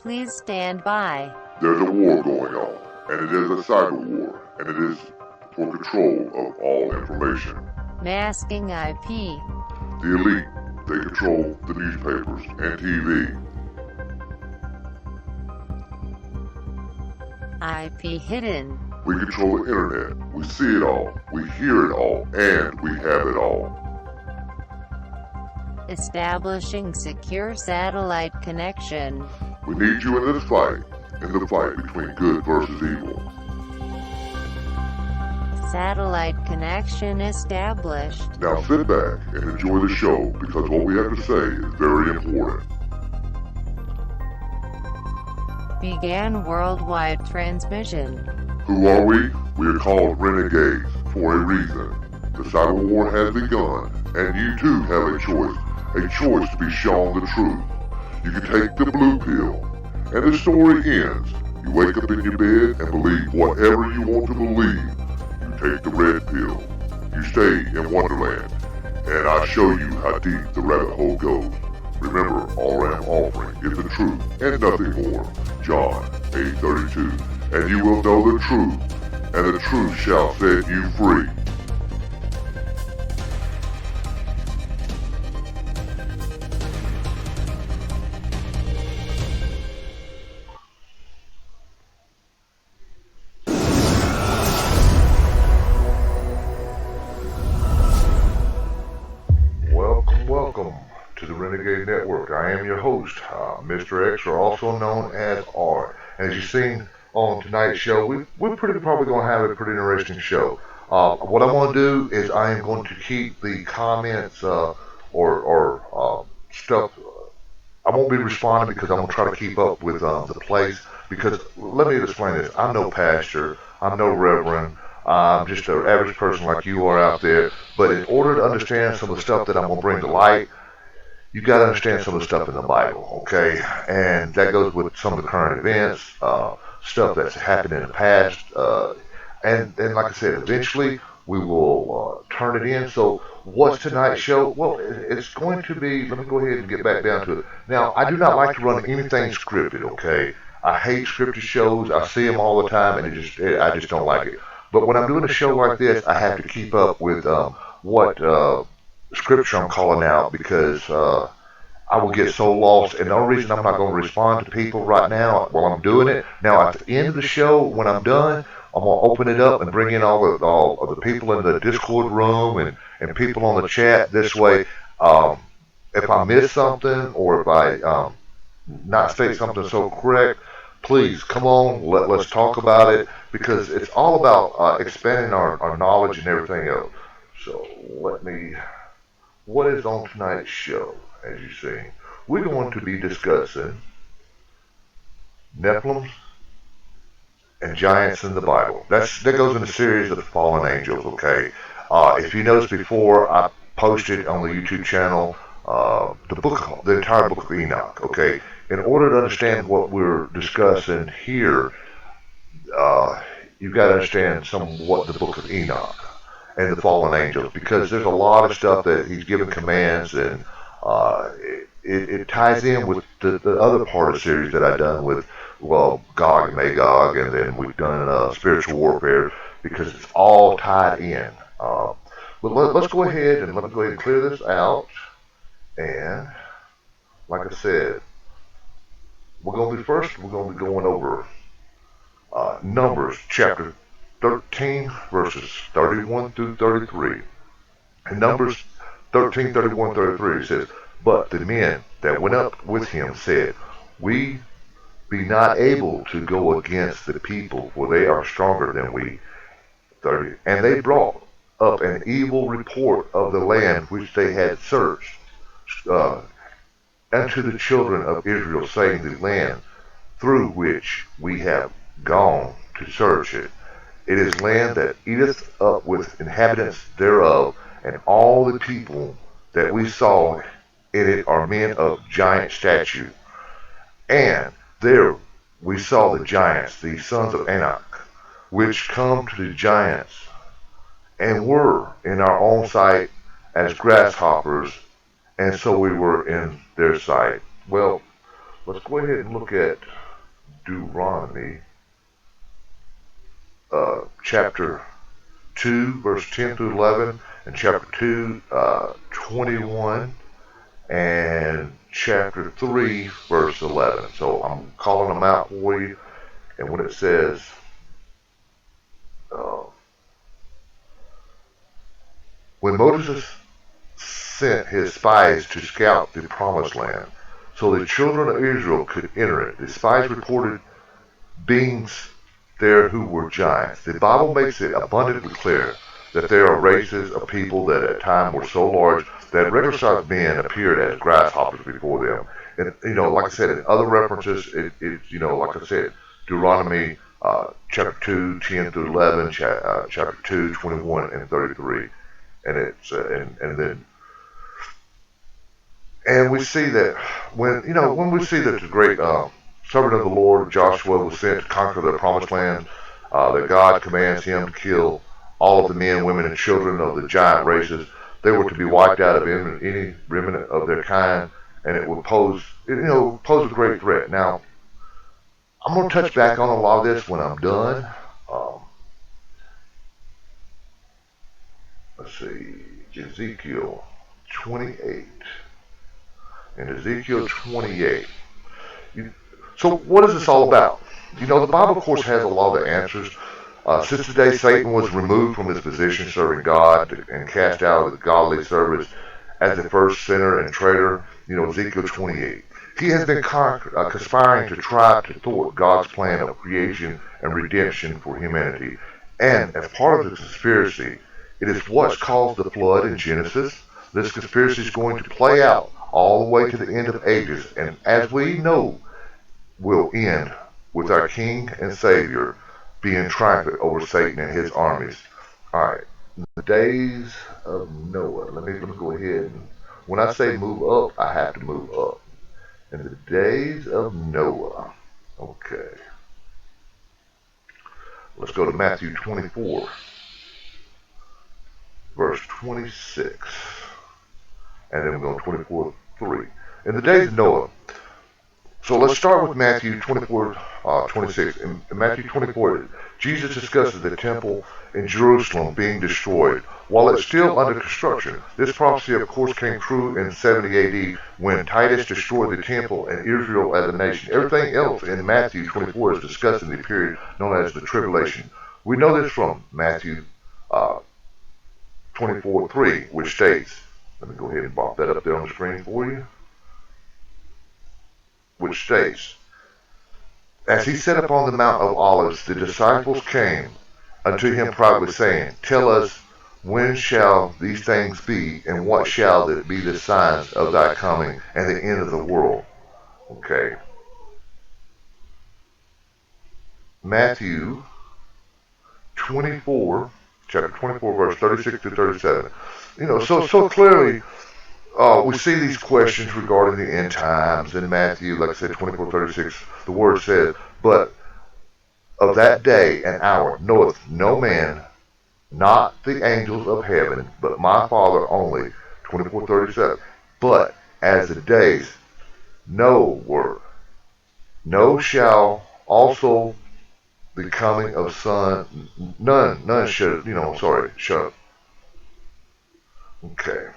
Please stand by. There's a war going on, and it is a cyber war, and it is for control of all information. Masking IP. The elite, they control the newspapers and TV. IP hidden. We control the internet. We see it all, we hear it all, and we have it all. Establishing secure satellite connection. We need you in this fight, in the fight between good versus evil. Satellite connection established. Now sit back and enjoy the show, because what we have to say is very important. Began worldwide transmission. Who are we? We are called renegades for a reason. The cyber war has begun, and you too have a choice to be shown the truth. You can take the blue pill, and the story ends. You wake up in your bed and believe whatever you want to believe. You take the red pill. You stay in Wonderland, and I show you how deep the rabbit hole goes. Remember, all I am offering is the truth and nothing more. John 8:32. And you will know the truth, and the truth shall set you free. Welcome to the Renegade Network. I am your host, Mr. X, or also known as R. As you've seen on tonight's show, we're probably going to have a pretty interesting show. What I want to do is I am going to keep the comments or stuff. I won't be responding because I'm going to try to keep up with the place. Because let me explain this. I'm no pastor. I'm no reverend. I'm just an average person like you are out there. But in order to understand some of the stuff that I'm going to bring to light, you got to understand some of the stuff in the Bible, okay? And that goes with some of the current events, stuff that's happened in the past. And like I said, eventually we will turn it in. So what's tonight's show? Well, it's going to be, let me go ahead and get back down to it. Now, I do not like to run anything scripted, okay? I hate scripted shows. I see them all the time, and I just don't like it. But when I'm doing a show like this, I have to keep up with what scripture I'm calling out, because I will get so lost. And the only reason I'm not going to respond to people right now while I'm doing it, now at the end of the show, when I'm done, I'm going to open it up and bring in all of the people in the Discord room and people on the chat. This way, if I miss something, or if I not state something so correct, please come on, let's talk about it, because it's all about expanding our knowledge and everything else. So what is on tonight's show? As you see, we're going to be discussing Nephilim and giants in the Bible. That goes in the series of the fallen angels, okay? If you noticed before, I posted on the YouTube channel the entire book of Enoch, okay? In order to understand what we're discussing here, you've got to understand somewhat the book of Enoch and the fallen angels, because there's a lot of stuff that he's given commands, and it ties in with the other part of the series that I've done with, well, Gog and Magog, and then we've done spiritual warfare, because it's all tied in. But let's go ahead and clear this out. And like I said, we're going to be going over Numbers chapter 13 verses 31 through 33. In Numbers 13, 31, 33, it says, "But the men that went up with him said, We be not able to go against the people, for they are stronger than we." 30. "And they brought up an evil report of the land which they had searched unto the children of Israel, saying, The land through which we have gone to search it, it is land that eateth up with inhabitants thereof, and all the people that we saw in it are men of giant stature. And there we saw the giants, the sons of Anak, which come to the giants, and were in our own sight as grasshoppers, and so we were in their sight." Well, let's go ahead and look at Deuteronomy chapter 2, verse 10 through 11, and chapter 2, 21, and chapter 3, verse 11. So I'm calling them out for you. And when it says, uh, when Moses sent his spies to scout the promised land so the children of Israel could enter it, the spies reported beings there who were giants. The Bible makes it abundantly clear that there are races of people that at times were so large that regular-sized men appeared as grasshoppers before them. And, like I said, in other references, like I said, Deuteronomy chapter 2, 10 through 11, chapter 2, 21, and 33. And it's, and we see that when we see that the great servant of the Lord, Joshua, was sent to conquer the promised land, that God commands him to kill all of the men, women, and children of the giant races. They were to be wiped out of any remnant of their kind, and it would pose a great threat. Now, I'm going to touch back on a lot of this when I'm done. Let's see, Ezekiel 28. In Ezekiel 28. So what is this all about? The Bible, of course, has a lot of the answers. Since the day Satan was removed from his position serving God and cast out of the godly service as the first sinner and traitor, Ezekiel 28. He has been conspiring to try to thwart God's plan of creation and redemption for humanity. And as part of the conspiracy, it is what's caused the flood in Genesis. This conspiracy is going to play out all the way to the end of ages, and as we know, will end with our King and Savior being triumphant over Satan and his armies. Alright, the days of Noah. Let me go ahead and, when I say move up, I have to move up. In the days of Noah. Okay. Let's go to Matthew 24, verse 26. And then we're going to 24:3. In the days of Noah. So let's start with Matthew 24, 26. In Matthew 24, Jesus discusses the temple in Jerusalem being destroyed while it's still under construction. This prophecy, of course, came true in 70 AD when Titus destroyed the temple and Israel as a nation. Everything else in Matthew 24 is discussing the period known as the tribulation. We know this from Matthew 24:3, which states, let me go ahead and pop that up there on the screen for you, which states, as he sat upon the Mount of Olives, the disciples came unto him privately, saying, Tell us, when shall these things be, and what shall be the signs of thy coming and the end of the world? Okay. Matthew 24, chapter 24, verse 36 to 37. So clearly, we see these questions regarding the end times in Matthew, like I said, 24:36. The word says, but of that day and hour knoweth no man, not the angels of heaven, but my Father only. 24:37. But as the days were, no shall also the coming of Son. None should. Shut up. Okay.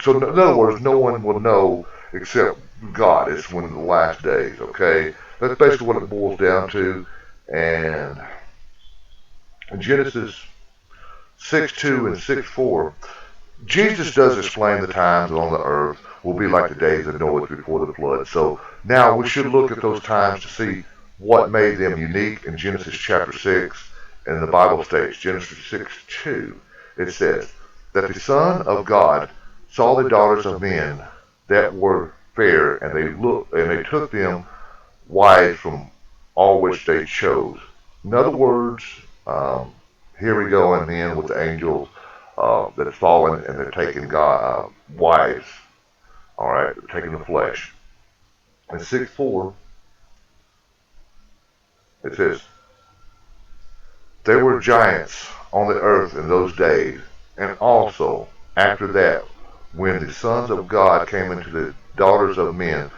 So in other words, no one will know except God. It's one of the last days, okay? That's basically what it boils down to. And in Genesis 6:2 and 6:4, Jesus does explain the times on the earth will be like the days of Noah before the flood. So now we should look at those times to see what made them unique in Genesis chapter 6. And the Bible states, Genesis 6:2, it says, that the Son of God saw the daughters of men that were fair, and they took them wives from all which they chose. In other words, here we go, and then with the angels that have fallen, and they're taking God wives. All right, they're taking the flesh. In 6:4, it says, there were giants on the earth in those days, and also after that, when the sons of God came into the daughters of men,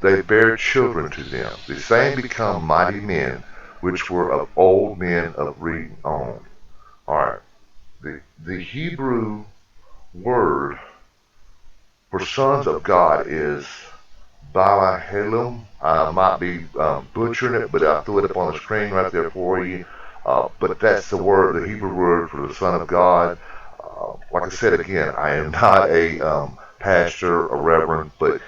They bare children to them. The same become mighty men, which were of old men of renown. All right. The Hebrew word for sons of God is Balahelum. I might be butchering it, but I threw it up on the screen right there for you. But that's the word, the Hebrew word for the Son of God. Like I said again, I am not a pastor, a reverend, but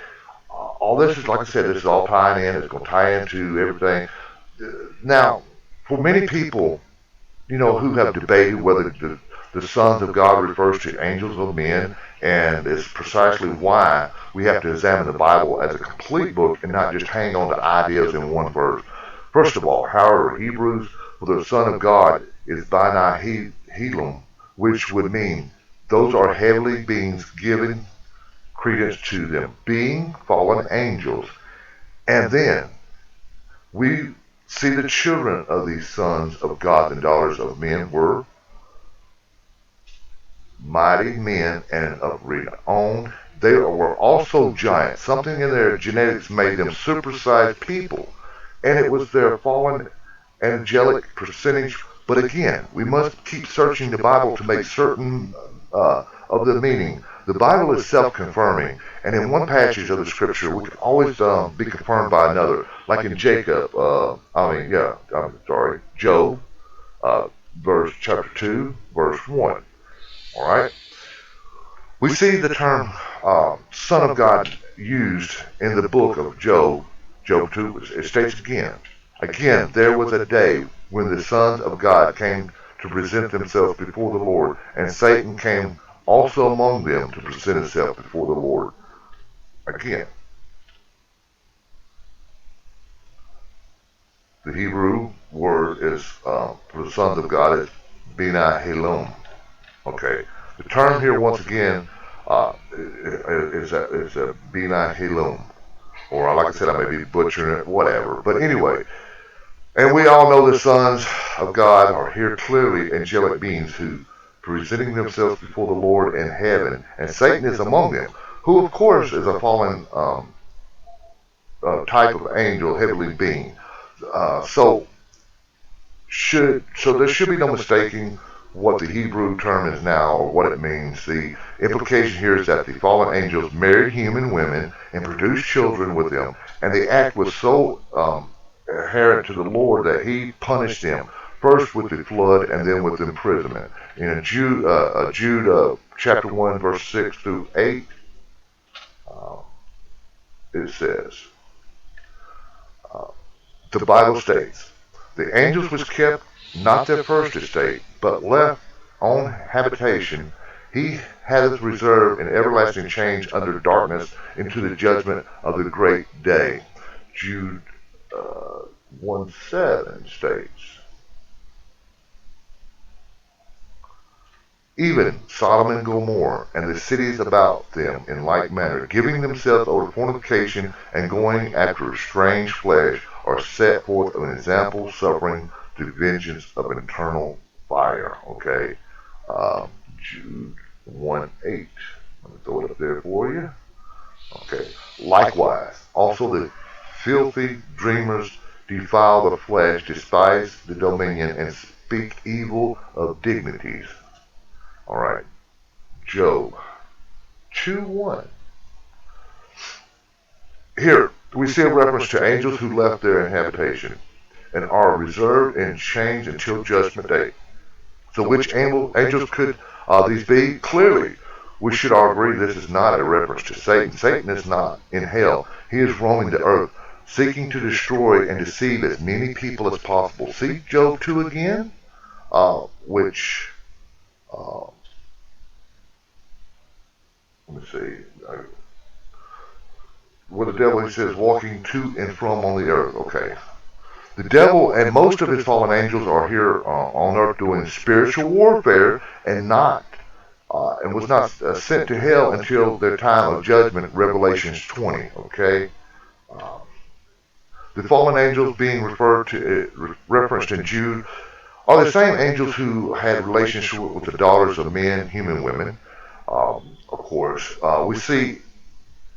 all this is, like I said, this is all tying in. It's going to tie into everything. Now, for many people, who have debated whether the sons of God refers to angels or men, and it's precisely why we have to examine the Bible as a complete book and not just hang on to ideas in one verse. First of all, however, Hebrews, for the Son of God is Bani Helam, which would mean those are heavenly beings given credence to them, being fallen angels. And then we see the children of these sons of God and daughters of men were mighty men and of renown. They were also giants. Something in their genetics made them supersized people. And it was their fallen angelic percentage. But again, we must keep searching the Bible to make certain of the meaning. The Bible is self-confirming, and in one passage of the Scripture, we can always be confirmed by another. Like in Job, verse chapter 2, verse 1. All right. We see the term Son of God used in the book of Job, Job 2. It states again, there was a day when the sons of God came to present themselves before the Lord, and Satan came also among them to present himself before the Lord. Again, the Hebrew word is for the sons of God is Bina Helom. Okay. The term here, once again, is a Bina Helom. Or, like I said, I may be butchering it, whatever. But anyway, and we all know the sons of God are here clearly angelic beings who presenting themselves before the Lord in heaven, and Satan is among them, who of course is a fallen type of angel, heavenly being. So there should be no mistaking what the Hebrew term is now or what it means. The implication here is that the fallen angels married human women and produced children with them, and the act was so inherent to the Lord that he punished them, first with the flood and then with imprisonment. In Jude chapter 1, verse 6 through 8, uh, it says, uh, the Bible states, the angels which kept not their first estate, but left on habitation, he hath reserved in everlasting change under darkness into the judgment of the great day. Jude 1:7 states, even Sodom and Gomorrah and the cities about them in like manner, giving themselves over fornication and going after strange flesh, are set forth an example, suffering the vengeance of an eternal fire. Okay, Jude 1:8. Let me throw it up there for you. Okay. Likewise, also the filthy dreamers defile the flesh, despise the dominion, and speak evil of dignities. All right. Job 2:1. Here we see a reference to angels who left their habitation and are reserved in chains until judgment day. So which angels could these be? Clearly, we should all agree this is not a reference to Satan. Satan is not in hell. He is roaming the earth, seeking to destroy and deceive as many people as possible. See Job 2 again, which, let me see, where the devil, he says, walking to and from on the earth. Okay. The devil and most of his fallen angels are here on earth doing spiritual warfare and was not sent to hell until their time of judgment, Revelations 20. Okay, the fallen angels being referenced in Jude are the same angels who had relationship with the daughters of men, human women. Of course, we see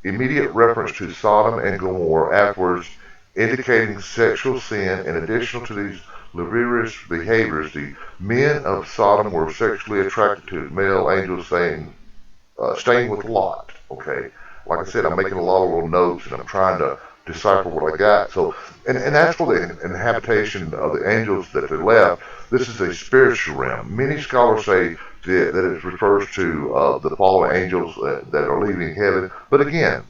immediate reference to Sodom and Gomorrah afterwards, indicating sexual sin. In addition to these lascivious behaviors, the men of Sodom were sexually attracted to male angels, staying with Lot. Okay, like I said, I'm making a lot of little notes and I'm trying to decipher what I got. So, and as for the inhabitation of the angels that they left, this is a spiritual realm. Many scholars say that it refers to the fallen angels that are leaving heaven. But again,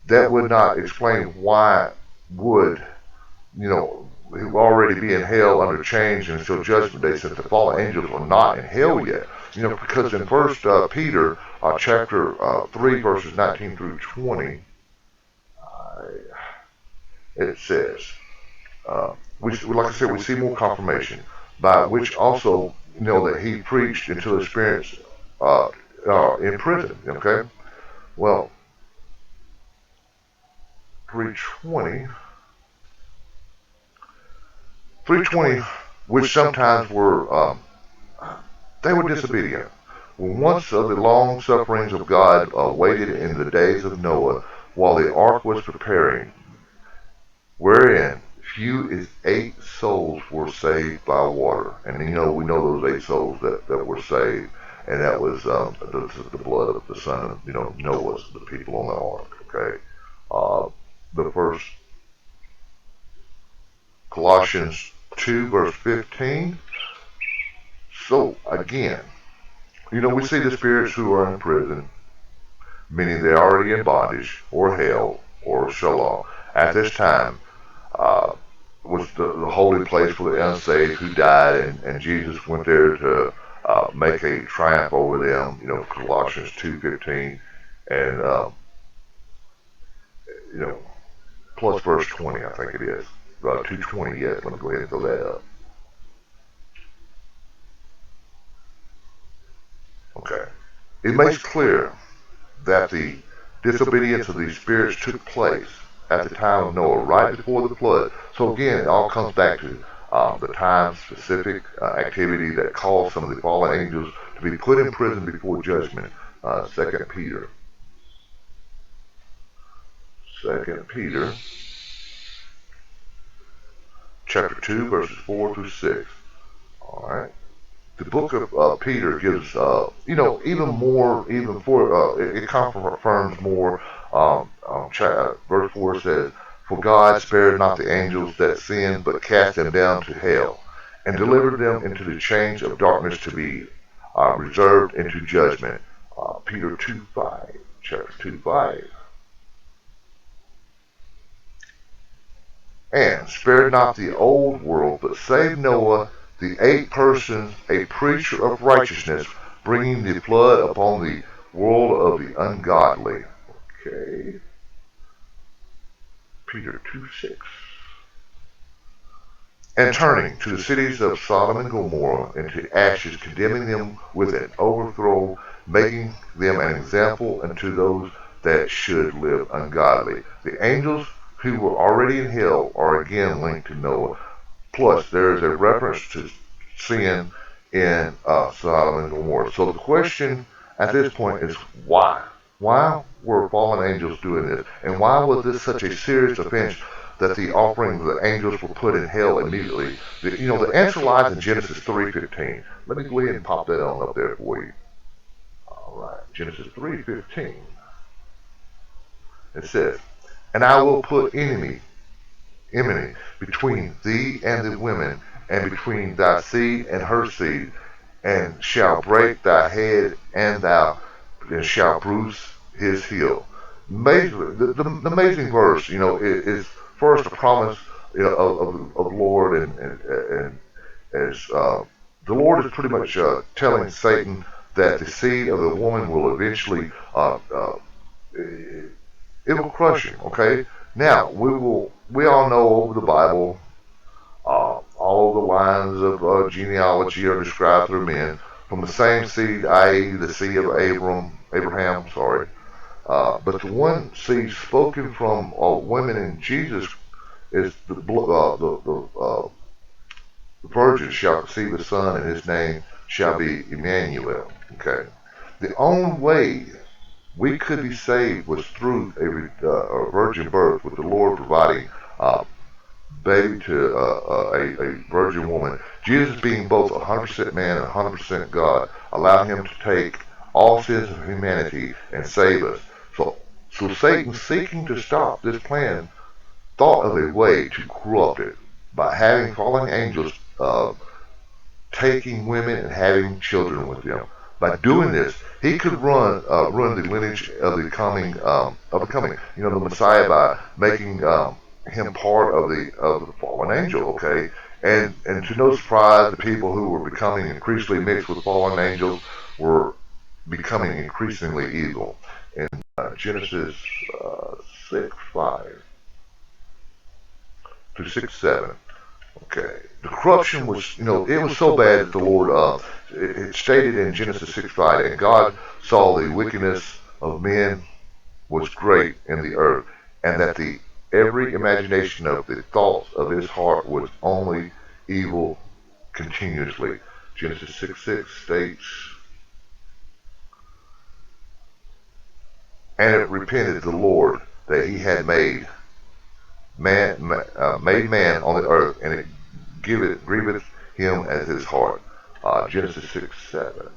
that would not explain why would who already be in hell under change until judgment day, since the fallen angels are not in hell yet. Because in First Peter chapter 3 verses 19 through 20, it says, like I said, we see more confirmation by which also that he preached until his experience in prison. Okay, well, 320. 320, which sometimes they were disobedient. When once of the long sufferings of God waited in the days of Noah, while the ark was preparing, wherein few as 8 souls were saved by water. And we know those 8 souls that were saved, and that was the blood of the son of Noah, the people on the ark. Okay, the first Colossians 2 verse 15. So again, we see the spirits who are in prison, meaning they're already in bondage or hell or Sheol. At this time, was the holy place for the unsaved who died, and Jesus went there to make a triumph over them. Colossians 2:15, and plus verse 20, I think it is 2:20. Yes, let me go ahead and throw that up. Okay. It makes clear that the disobedience of these spirits took place at the time of Noah, right before the flood. So again, it all comes back to the time-specific activity that caused some of the fallen angels to be put in prison before judgment. Second Peter. Second Peter, chapter 2, verses 4 through 6. All right. The book of Peter gives, even more, it confirms more. Verse 4 says, "For God spared not the angels that sinned, but cast them down to hell, and delivered them into the chains of darkness to be reserved into judgment." Peter 2:5, chapter 2:5. "And spared not the old world, but saved Noah, the 8 persons, a preacher of righteousness, bringing the flood upon the world of the ungodly." Okay. Peter 2:6. "And turning to the cities of Sodom and Gomorrah into ashes, condemning them with an overthrow, making them an example unto those that should live ungodly." The angels who were already in hell are again linked to Noah. Plus, there is a reference to sin in Sodom and Gomorrah. So the question at this point is why? Why were fallen angels doing this? And why was this such a serious offense that the offerings of the angels were put in hell immediately? The answer lies in Genesis 3:15. Let me go ahead and pop that on up there for you. All right, Genesis 3:15. It says, "And I will put enmity between thee and the women, and between thy seed and her seed, and shall break thy head, and thou shalt bruise his heel." Amazing, the amazing verse, is first a promise of Lord, and as the Lord is pretty much telling Satan that the seed of the woman will eventually it will crush him. Okay. Now we all know over the Bible, all of the lines of genealogy are described through men from the same seed, i.e., the seed of Abraham. Sorry, but the one seed spoken from women in Jesus is the virgin shall conceive a son, and his name shall be Emmanuel. Okay, the only way we could be saved was through a virgin birth, with the Lord providing baby to a virgin woman. Jesus being both 100% man and 100% God, allowed him to take all sins of humanity and save us. So Satan, seeking to stop this plan, thought of a way to corrupt it by having fallen angels taking women and having children with them. By doing this, he could run the lineage of the coming, the Messiah, by making him part of the fallen angel. Okay, and to no surprise, the people who were becoming increasingly mixed with fallen angels were becoming increasingly evil. In Genesis 6:5 to 6:7. Okay. The corruption was, it was so bad that the Lord, it stated in Genesis 6:5, and God saw the wickedness of men was great in the earth, and that the every imagination of the thoughts of his heart was only evil continuously. Genesis 6:6 states, and it repented the Lord that he had made man on the earth, and it grieveth him as his heart. Genesis 6:7.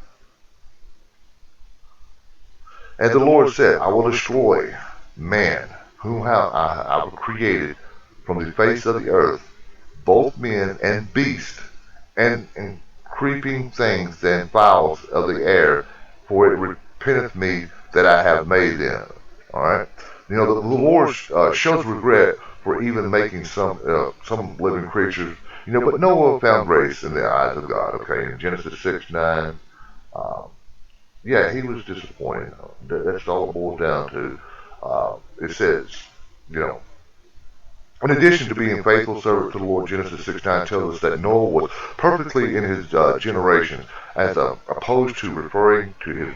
And the Lord said, I will destroy man, whom I have created from the face of the earth, both men and beasts, and creeping things and fowls of the air, for it repenteth me that I have made them. All right. The Lord shows regret for even making some living creatures. But Noah found grace in the eyes of God. Okay, in Genesis 6:9. Um, yeah, he was disappointed. That's all it boils down to. It says, you know, in addition to being faithful servant to the Lord, Genesis 6:9 tells us that Noah was perfectly in his generation, as opposed to referring to his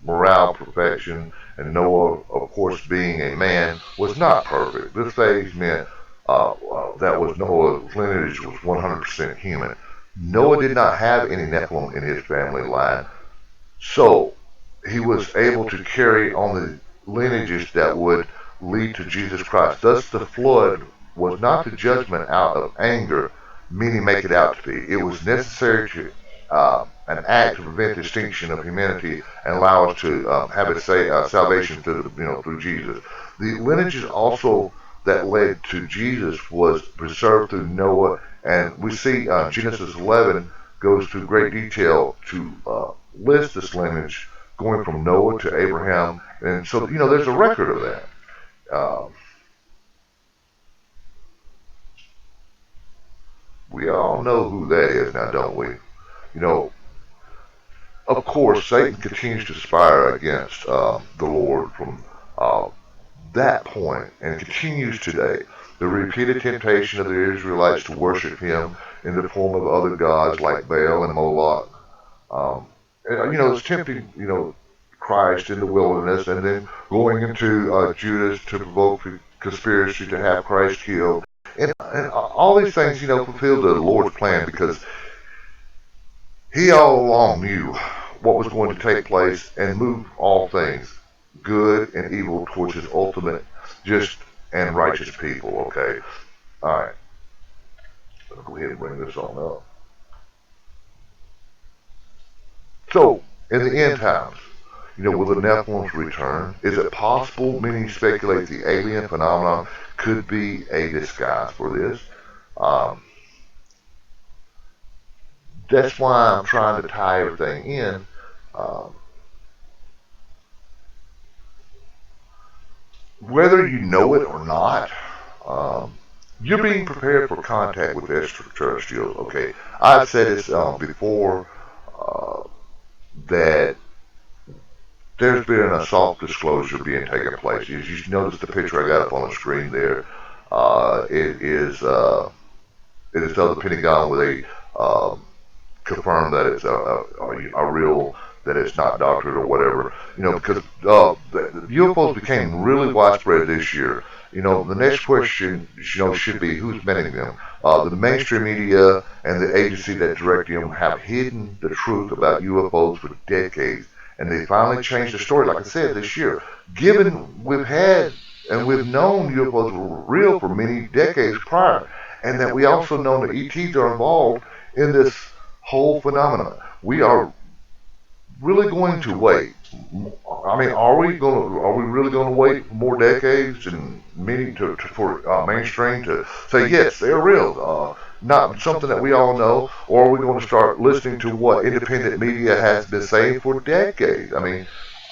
moral perfection. And Noah, of course, being a man, was not perfect. This phase meant that was Noah's lineage was 100% human. Noah did not have any Nephilim in his family line, so he was able to carry on the lineages that would lead to Jesus Christ. Thus, the flood was not the judgment out of anger, many make it out to be. It was necessary to an act to prevent the extinction of humanity and allow us to have a salvation through Jesus. The lineages also that led to Jesus was preserved through Noah, and we see Genesis 11 goes through great detail to list this lineage going from Noah to Abraham, and so there's a record of that. We all know who that is now, don't we? You know, of course, Satan continues to conspire against the Lord from uh, that point and continues today. The repeated temptation of the Israelites to worship him in the form of other gods like Baal and Moloch. It's tempting, Christ in the wilderness, and then going into Judas to provoke the conspiracy to have Christ killed. And all these things, fulfilled the Lord's plan, because he all along knew what was going to take place and move all things, good and evil, towards his ultimate just and righteous people. Okay. All right. Let's go ahead and bring this on up. So, in the end times, will the Nephilim's return? Is it possible? Many speculate the alien phenomenon could be a disguise for this. Um, that's why I'm trying to tie everything in. Um, Whether you know it or not, um, you're being prepared for contact with extraterrestrials. Okay, I've said this before, uh, that there's been a soft disclosure being taken place. As you notice the picture I got up on the screen there, it is of the Pentagon where they confirm that it's a real, that it's not doctored or whatever. Because the UFOs became really widespread this year. The next question, should be who's manning them. The mainstream media and the agency that direct them have hidden the truth about UFOs for decades, and they finally changed the story, like I said, this year. Given we've had and we've known UFOs were real for many decades prior, and that we also know that ETs are involved in this whole phenomenon. We are really going to wait. I mean, are we really going to wait more decades and many for mainstream to say yes, they're real, not something that we all know, or are we going to start listening to what independent media has been saying for decades? I mean,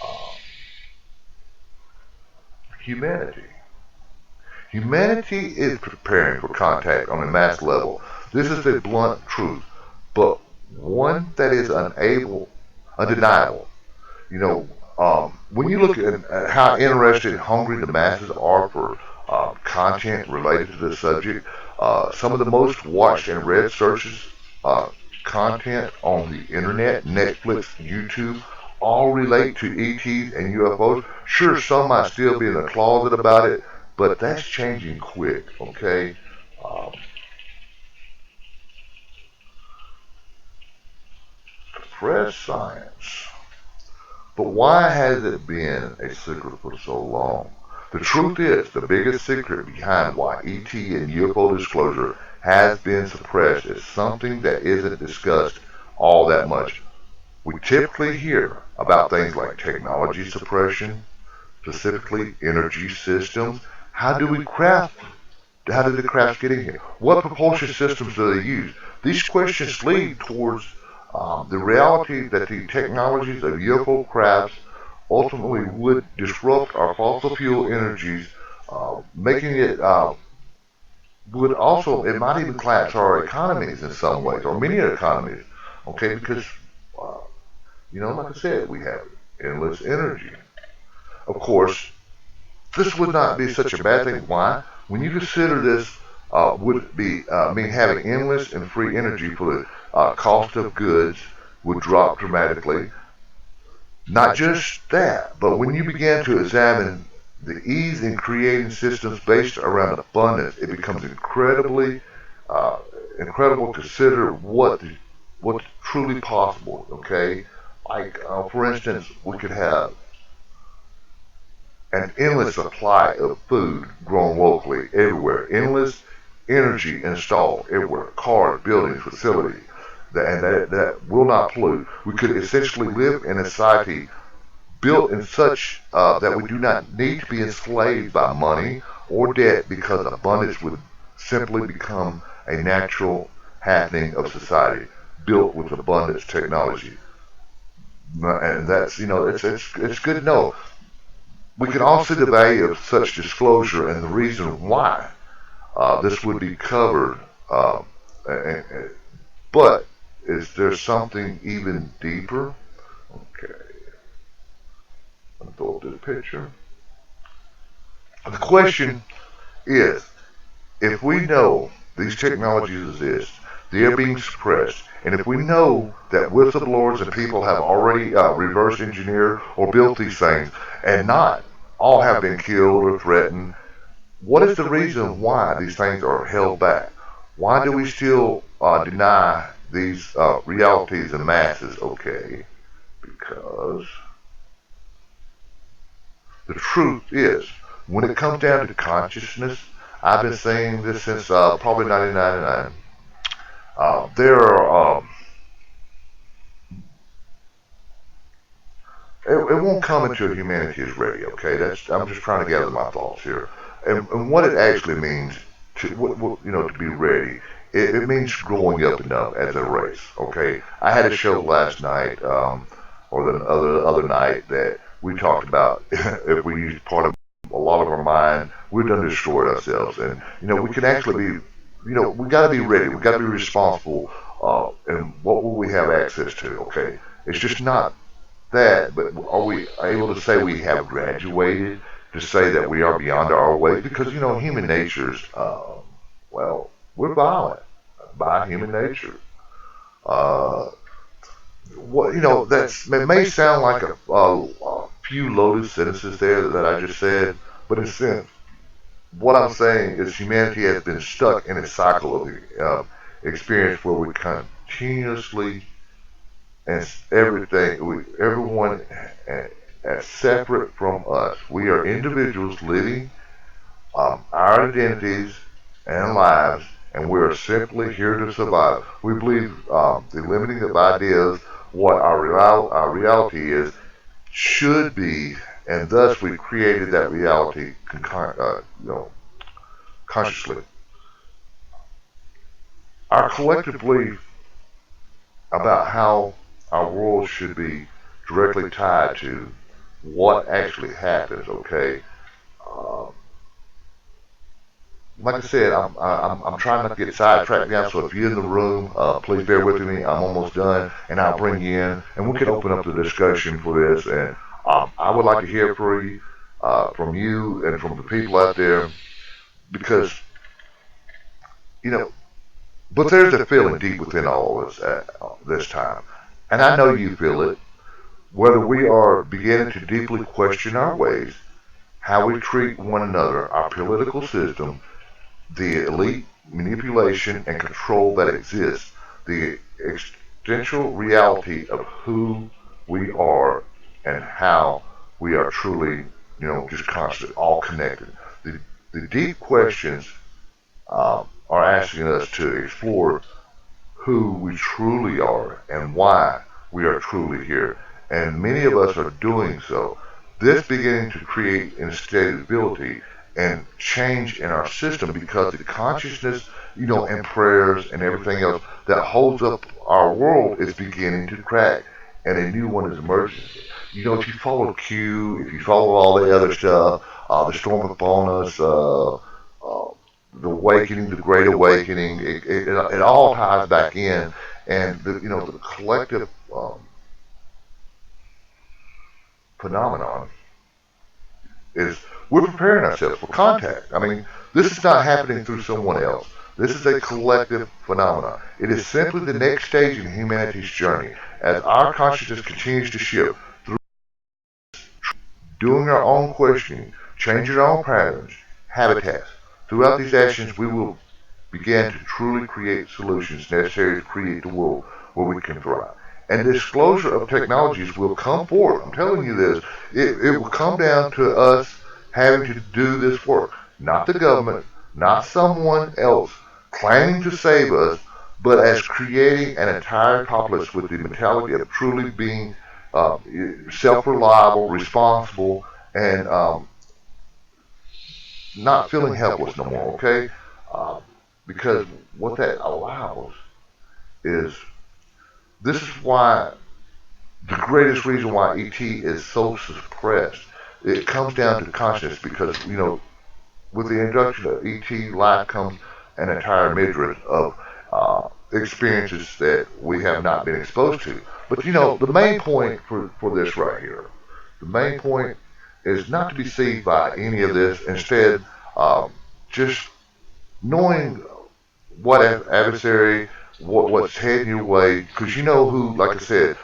uh, humanity. Humanity is preparing for contact on a mass level. This is a blunt truth, but one that is undeniable. You know, when you look at how interested and hungry the masses are for content related to this subject, some of the most watched and read searches, uh, content on the internet, Netflix, YouTube, all relate to ETs and UFOs. Sure, some might still be in the closet about it, but that's changing quick, okay? Um, Press science. But why has it been a secret for so long? The truth is, the biggest secret behind why ET and UFO disclosure has been suppressed is something that isn't discussed all that much. We typically hear about things like technology suppression, specifically energy systems. How do we craft How did the crafts get in here? What propulsion systems do they use? These questions lead towards the reality that the technologies of UFO crafts ultimately would disrupt our fossil fuel energies, making it would also, it might even collapse our economies in some ways, or many economies, okay, because, uh, like I said, we have endless energy. Of course, this would not be such a bad thing. Why? When you consider this would be mean having endless and free energy for the cost of goods would drop dramatically. Not just that, but when you begin to examine the ease in creating systems based around abundance, it becomes uh, incredible to consider what's truly possible. Okay, like for instance, we could have an endless supply of food grown locally everywhere, endless energy installed everywhere, cars, buildings, facilities, that will not pollute. We could essentially live in a society built in such that we do not need to be enslaved by money or debt because abundance would simply become a natural happening of society built with abundance technology. And that's, it's good to know. We can all see the value of such disclosure and the reason why this would be covered. Uh, but is there something even deeper? Okay, let me throw up this picture. The question is, if we know these technologies exist, they are being suppressed, and if we know that whistleblowers and people have already reverse engineered or built these things, and not all have been killed or threatened, what is the reason why these things are held back? Why do we still deny these realities in masses? Okay, because the truth is, when it comes down to consciousness, I've been saying this since probably 1999. There are, it won't come until humanity is ready. Okay, that's I'm just trying to gather my thoughts here, and what it actually means to be ready. It means growing up enough as a race. Okay, I had a show last night, or the other night that we talked about if we use part of a lot of our mind, we've done destroyed ourselves, and we can actually be, we got to be ready. We got to be responsible. And what will we have access to? Okay, it's just not that, but are we able to say we have graduated to say that we are beyond our way? Because human nature's, well, we're violent by human nature. Uh, that's it may sound like a few loaded sentences there that I just said, but in a sense, what I'm saying is humanity has been stuck in a cycle of experience where we continuously and everything, everyone as separate from us. We are individuals living our identities and lives, and we are simply here to survive. We believe the limiting of ideas, what our reality is, should be, and thus we created that reality consciously. Our collective belief about how our world should be directly tied to what actually happens. Okay, um, like I said, I'm trying not to get sidetracked now. So if you're in the room, please bear with me. I'm almost done, and I'll bring you in, and we can open up the discussion for this. And I would like to hear from you and from the people out there, because you know. But there's a feeling deep within all of us at this time, and I know you feel it. Whether we are beginning to deeply question our ways, how we treat one another, our political system, the elite manipulation and control that exists, the existential reality of who we are and how we are truly, just constant, all connected. The deep questions are asking us to explore who we truly are and why we are truly here. And many of us are doing so. This beginning to create instability and change in our system, because the consciousness, and prayers and everything else that holds up our world is beginning to crack, and a new one is emerging. If you follow Q, if you follow all the other stuff, the storm upon us, the awakening, the great awakening, it all ties back in, and the collective phenomenon is we're preparing ourselves for contact. I mean, this is not happening through someone else. This is a collective phenomenon. It is simply the next stage in humanity's journey as our consciousness continues to shift through doing our own questioning, changing our own patterns, habitats. Throughout these actions, we will began to truly create solutions necessary to create the world where we can thrive. And disclosure of technologies will come forth. I'm telling you this. It will come down to us having to do this work. Not the government, not someone else claiming to save us, but as creating an entire populace with the mentality of truly being self-reliable, responsible, and not feeling helpless no more, okay? Uh, because what that allows is, this is why the greatest reason why ET is so suppressed. It comes down to consciousness, because with the introduction of ET life comes an entire myriad of experiences that we have not been exposed to. But the main point for this right here, the main point is not to be deceived by any of this. Instead, just knowing what adversary, what's heading your way, because you know who, like I said,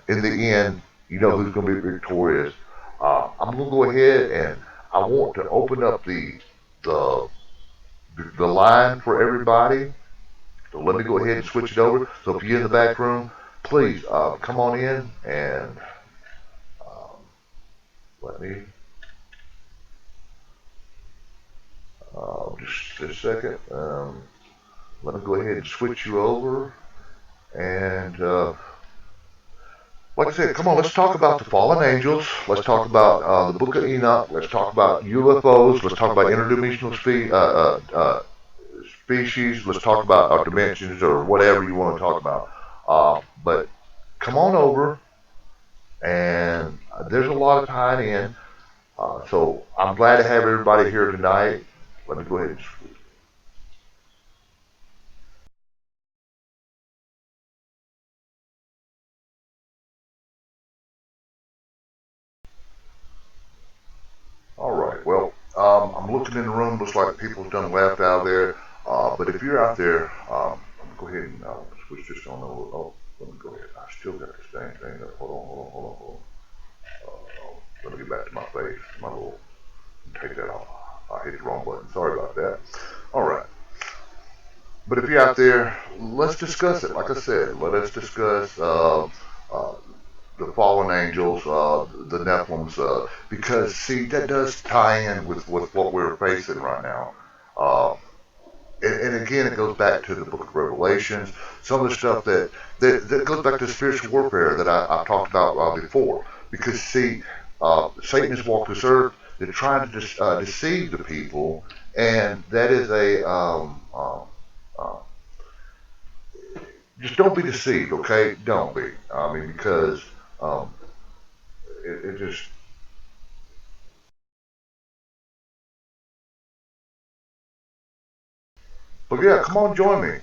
in the end, you know who's going to be victorious. I'm going to go ahead, and I want to open up the the line for everybody. So let me go ahead and switch it over. So if you're in the back room, please come on in, and um, let me just a second. Let me go ahead and switch you over. And like I said, come on, let's talk about the fallen angels. Let's talk about the Book of Enoch. Let's talk about UFOs. Let's talk about interdimensional species. Let's talk about our dimensions, or whatever you want to talk about. But come on over, and there's a lot of tying in. So I'm glad to have everybody here tonight. Let me go ahead and. All right. Well, I'm looking in the room. Looks like people's done left out there. But if you're out there, let me go ahead and switch this on over. Oh, let me go ahead. I still got this thing up. Hold on. Let me get back to my face. My little, take that off. I hit the wrong button. Sorry about that. All right. But if you're out there, let's discuss it. Like I said, let us discuss uh, the fallen angels, the Nephilims, because see that does tie in with what we're facing right now. Uh, and again, it goes back to the Book of Revelations. Some of the stuff that goes back to spiritual warfare that I've talked about before. Because see, Satan has walked this earth. They're trying to deceive the people, and that is a just don't be deceived, okay? Don't be. I mean, because um, it just. But yeah, come on, join me.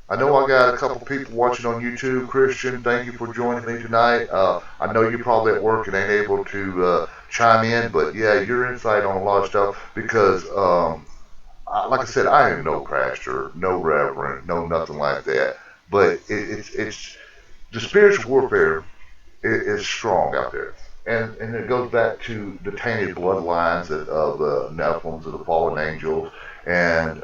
I know I got a couple people watching on YouTube. Christian, thank you for joining me tonight. I know you're probably at work and ain't able to chime in, but yeah, your insight on a lot of stuff because, like I said, I am no pastor, no reverend, no nothing like that. But it's the spiritual warfare is strong out there. And it goes back to the tainted bloodlines of the Nephilims, of the fallen angels, and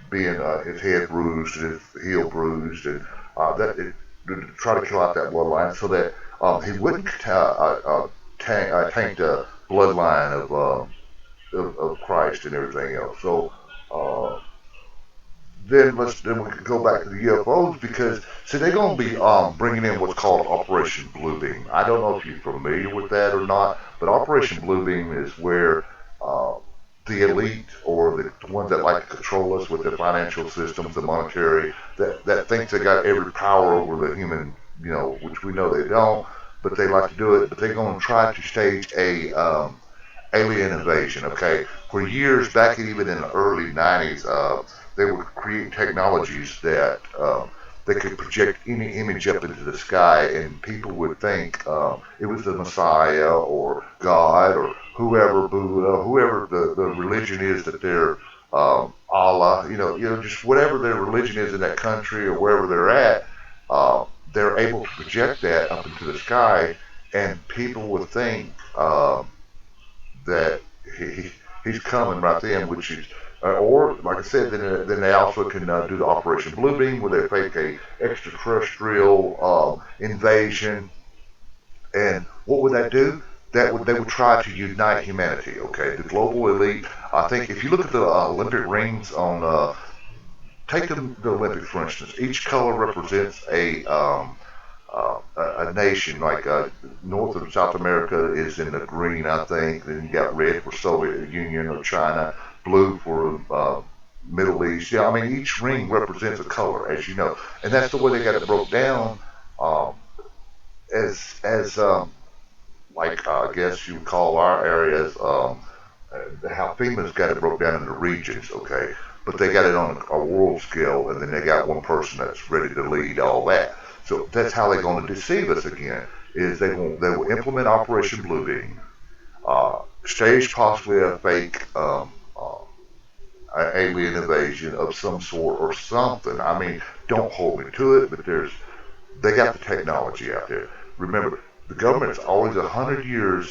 being his head bruised, his heel bruised, and that it, to try to kill out that bloodline so that he wouldn't taint the bloodline of Christ and everything else. So uh, then we could go back to the UFOs because see they're going to be bringing in what's called Operation Bluebeam. I don't know if you're familiar with that or not, but Operation Bluebeam is where uh, the elite or the ones that like to control us with their financial systems, the monetary, that thinks they got every power over the human, which we know they don't, but they like to do it. But they're going to try to stage a alien invasion. Okay, for years back, even in the early '90s, they would create technologies that they could project any image up into the sky, and people would think it was the Messiah or God or whoever Buddha, whoever the religion is that they're Allah, just whatever their religion is in that country or wherever they're at, they're able to project that up into the sky, and people would think that he, he's coming right then, which is, or like I said, then they also can do the Operation Bluebeam, where they fake a extraterrestrial invasion. And what would that do? That would they would try to unite humanity. Okay, the global elite. I think if you look at the Olympic rings on, take the Olympics for instance. Each color represents a nation like North and South America is in the green, I think. Then you got red for Soviet Union or China, blue for Middle East. Yeah, I mean each ring represents a color, as you know, and that's the way they got it broke down. Um, as like I guess you would call our areas how FEMA's got it broke down into regions, okay? But they got it on a world scale, and then they got one person that's ready to lead all that. So that's how they're going to deceive us again. Is they will implement Operation Bluebeam, stage possibly a fake alien invasion of some sort or something. I mean, don't hold me to it, but they got the technology out there. Remember, the government's always 100 years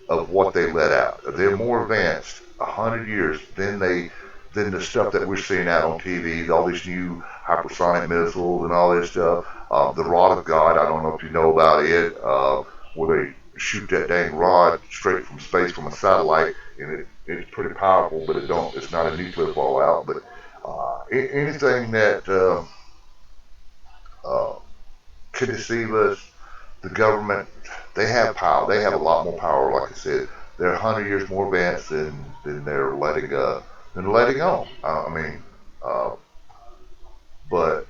of what they let out. They're more advanced 100 years than the stuff that we're seeing out on TV. All these new hypersonic missiles and all this stuff. The rod of God. I don't know if you know about it. Where they shoot that dang rod straight from space from a satellite, and it's pretty powerful, but it's not a nuclear fallout. But anything that uh, can deceive us. The government, they have power. They have a lot more power. Like I said, they're 100 years more advanced than they're letting on. I mean, uh, but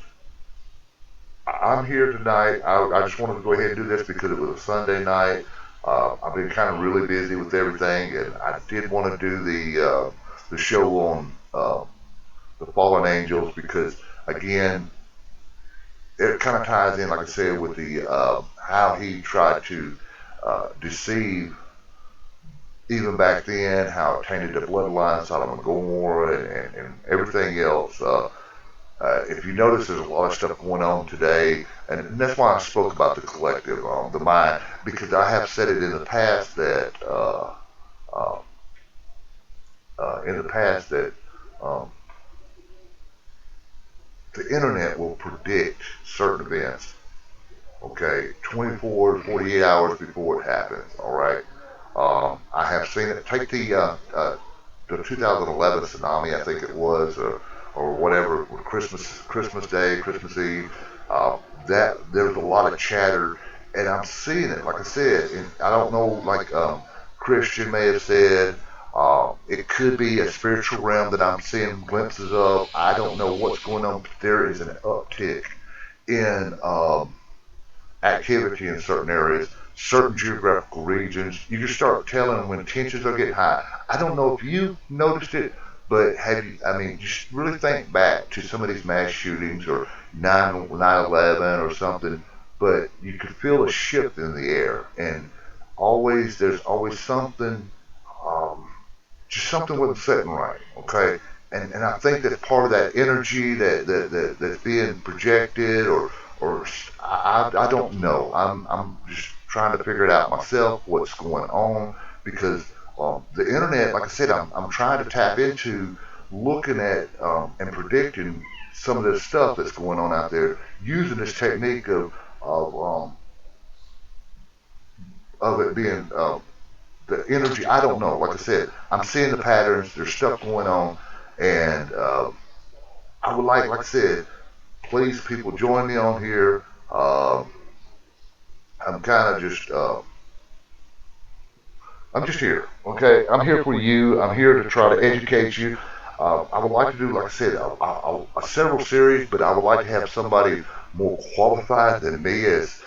I'm here tonight. I just wanted to go ahead and do this because it was a Sunday night. I've been kind of really busy with everything, and I did want to do the show on the fallen angels because again, it kind of ties in, like I said, with the how he tried to deceive even back then, how it tainted the bloodline, Sodom and Gomorrah, and everything else. If you notice, there's a lot of stuff going on today, and that's why I spoke about the collective, the mind, because I have said it uh, in the past that um, the internet certain events. Okay, 24 to 48 hours before it happens. All right. I have seen it. Take the 2011 tsunami, I think it was, or whatever, Christmas Day, Christmas Eve. That there's a lot of chatter, and I'm seeing it. Like I said, and I don't know. Like Christian may have said, it could be a spiritual realm that I'm seeing glimpses of. I don't know what's going on, but there is an uptick in activity in certain areas, certain geographical regions. You just start telling when tensions are getting high. I don't know if you noticed it, but have you? I mean, just really think back to some of these mass shootings or 9/11 or something. But you could feel a shift in the air, and there's always something. Um, just something wasn't sitting right, okay? And I think that part of that energy that's being projected, or I don't know. I'm just trying to figure it out myself, what's going on, because the internet, like I said, I'm trying to tap into looking at and predicting some of this stuff that's going on out there using this technique of it being the energy. I don't know. Like I said, I'm seeing the patterns. There's stuff going on, and I would like I said, please, people, join me on here. I'm kind of just, I'm just here. Okay, I'm here for you. I'm here to try to educate you. I would like to do, like I said, several series, but I would like to have somebody more qualified than me as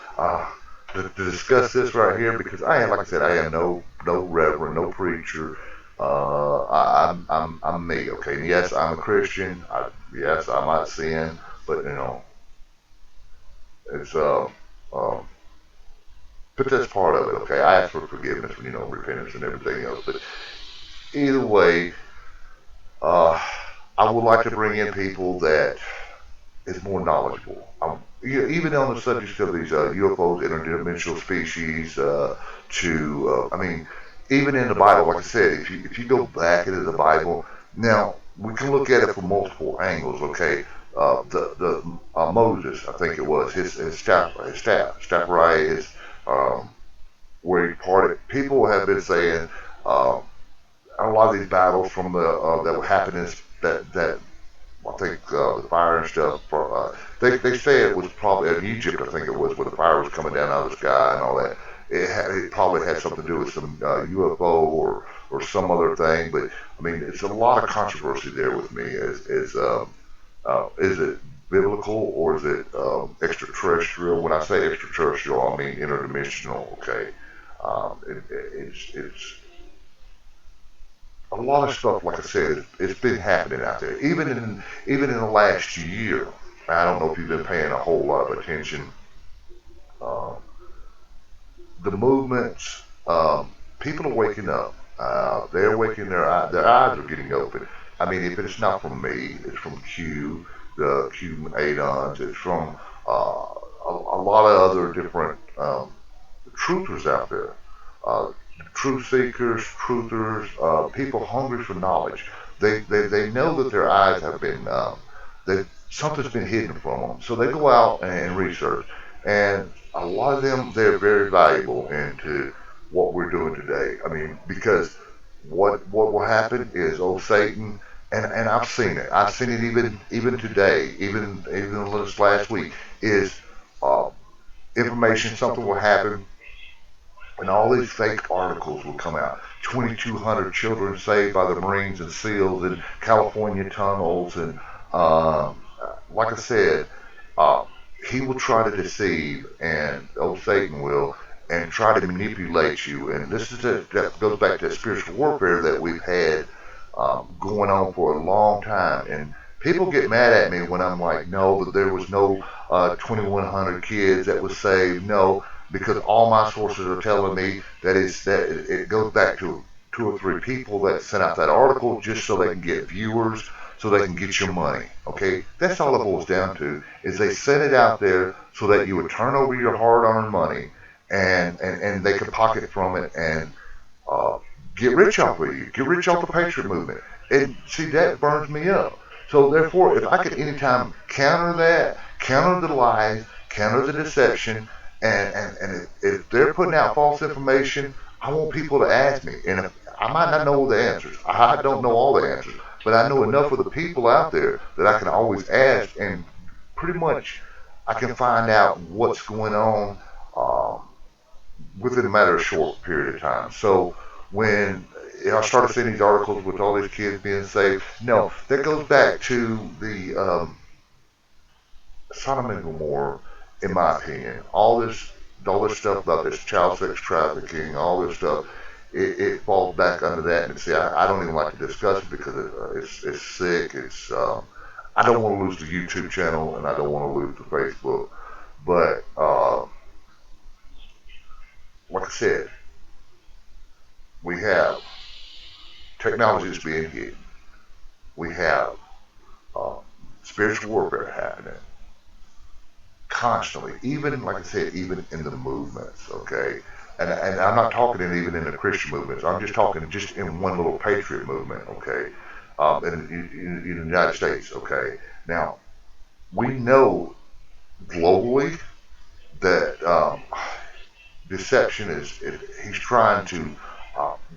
to discuss this right here, because I am, like I said, I am no reverend, no preacher. I'm me. Okay, and yes, I'm a Christian. Yes, I might sin, but it's uh, but that's part of it. Okay, I ask for forgiveness, repentance and everything else. But either way, uh, I would like to bring in people that is more knowledgeable. Even on the subject of these UFOs, interdimensional species, I mean, even in the Bible, like I said, if you go back into the Bible, now we can look at it from multiple angles. Okay, the Moses, I think it was his staff right is um, where he parted. People have been saying a lot of these battles from the that were happening that I think the fire and stuff. They say it was probably in Egypt. I think it was where the fire was coming down out of the sky and all that. It probably had something to do with some UFO or some other thing. But I mean, it's a lot of controversy there with me. Is it biblical or is it extraterrestrial? When I say extraterrestrial, I mean interdimensional. Okay, it's a lot of stuff, like I said, it's been happening out there. Even in the last year, I don't know if you've been paying a whole lot of attention. Uh, the movements, people are waking up. They're waking their eyes are getting open. I mean, if it's not from me, it's from the Q Adons. It's from a lot of other different truthers out there. Uh, Truth seekers, truthers, people hungry for knowledge. They know that their eyes have been, something's been hidden from them. So they go out and research. And a lot of them, they're very valuable into what we're doing today. I mean, because what will happen is, oh, Satan, and I've seen it. I've seen it even today, even this last week, is uh, information, something will happen, and all these fake articles will come out. 2,200 children saved by the Marines and SEALs in California tunnels, and like I said, uh, he will try to deceive, and old Satan will, and try to manipulate you. And that goes back to that spiritual warfare that we've had going on for a long time. And people get mad at me when I'm like, no, that there was no 2,100 kids that was saved. No, because all my sources are telling me that it goes back to two or three people that sent out that article just so they can get viewers, so they can get your money. Okay, that's all it boils down to. Is they sent it out there so that you would turn over your hard-earned money, and they could pocket from it and uh, get rich off of you, get rich off the Patriot movement. And see, that burns me up. So therefore, if I could anytime counter that, counter the lies, counter the deception, and if they're putting out false information, I want people to ask me. And if, I might not know the answers. I don't know all the answers, but I know enough of the people out there that I can always ask, and pretty much I can find out what's going on within a matter of short period of time. So when I started seeing these articles with all these kids being saved, no, that goes back to the Sodom and Gomorrah, in my opinion. All this stuff about this child sex trafficking, all this stuff, it falls back under that. And see, I don't even like to discuss it because it's sick. I don't want to lose the YouTube channel and I don't want to lose the Facebook. But like I said, we have technology that's being hidden. We have uh, spiritual warfare happening constantly, even like I said, even in the movements, okay? And I'm not talking even in the Christian movements. I'm just talking just in one little patriot movement, okay? In the United States, okay? Now, we know globally that deception he's trying to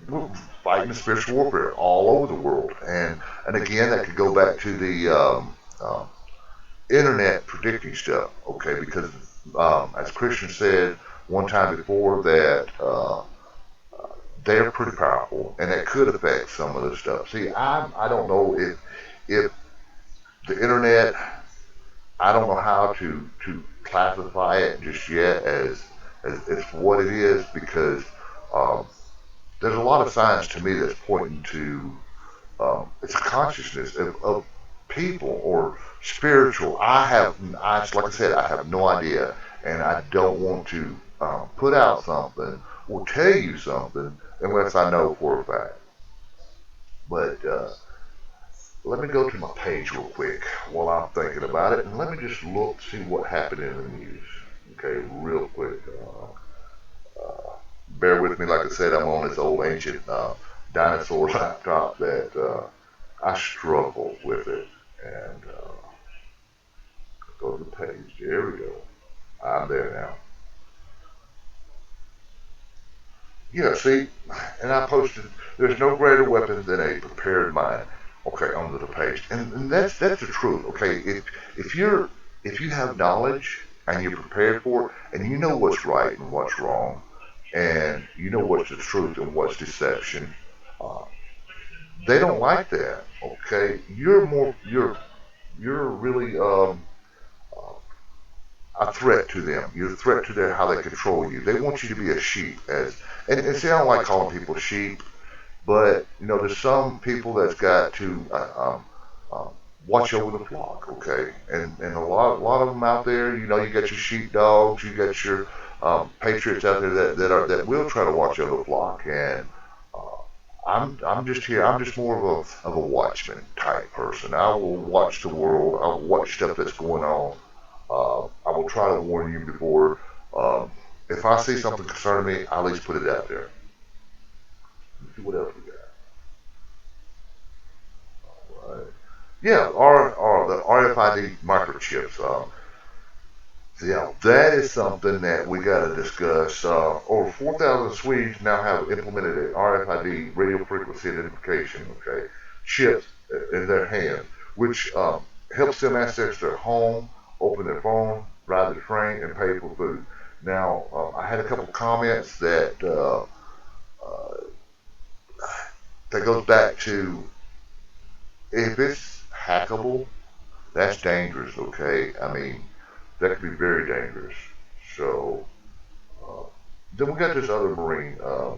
we're fighting the spiritual warfare all over the world, and again that could go back to the internet predicting stuff, okay? Because as Christian said one time before that they're pretty powerful, and that could affect some of the stuff. See, I don't know if the internet, I don't know how to classify it just yet as what it is, because um, there's a lot of science to me that's pointing to it's a consciousness of people or spiritual. Like I said, I have no idea, and I don't want to put out something or tell you something unless I know for a fact. But let me go to my page real quick while I'm thinking about it, and let me just look, see what happened in the news. Okay, real quick. Bear with me, like I said, I'm on this old ancient dinosaur laptop that I struggle with it. And go to the page. There we go. I'm there now. Yeah, see, and I posted, there's no greater weapon than a prepared mind. Okay, onto the page, and that's the truth. Okay, if you're if you have knowledge and you're prepared for it, and you know what's right and what's wrong, and you know what's the truth and what's deception, uh, they don't like that. Okay, you're really a threat to them. You're a threat to their how they control you. They want you to be a sheep. And see, I don't like calling people sheep, but there's some people that's got to um, watch over the flock. Okay, and a lot of them out there. You got your sheepdogs, you got your patriots out there that will try to watch over the flock. And I'm just here. I'm just more of a watchman type person. I will watch the world. I will watch stuff that's going on. I will try to warn you before. Um, if I see something concerning me, I'll at least put it out there. Let's see what else we got. All right. Yeah, the RFID microchips. Yeah, that is something that we got to discuss. Over 4,000 Swedes now have implemented an RFID radio frequency identification, okay, chips in their hand, which helps them access their home, open their phone, ride the train, and pay for food. Now, I had a couple comments that goes back to if it's hackable, that's dangerous, okay? I mean, that could be very dangerous. So, uh, then we got this other Marine, uh,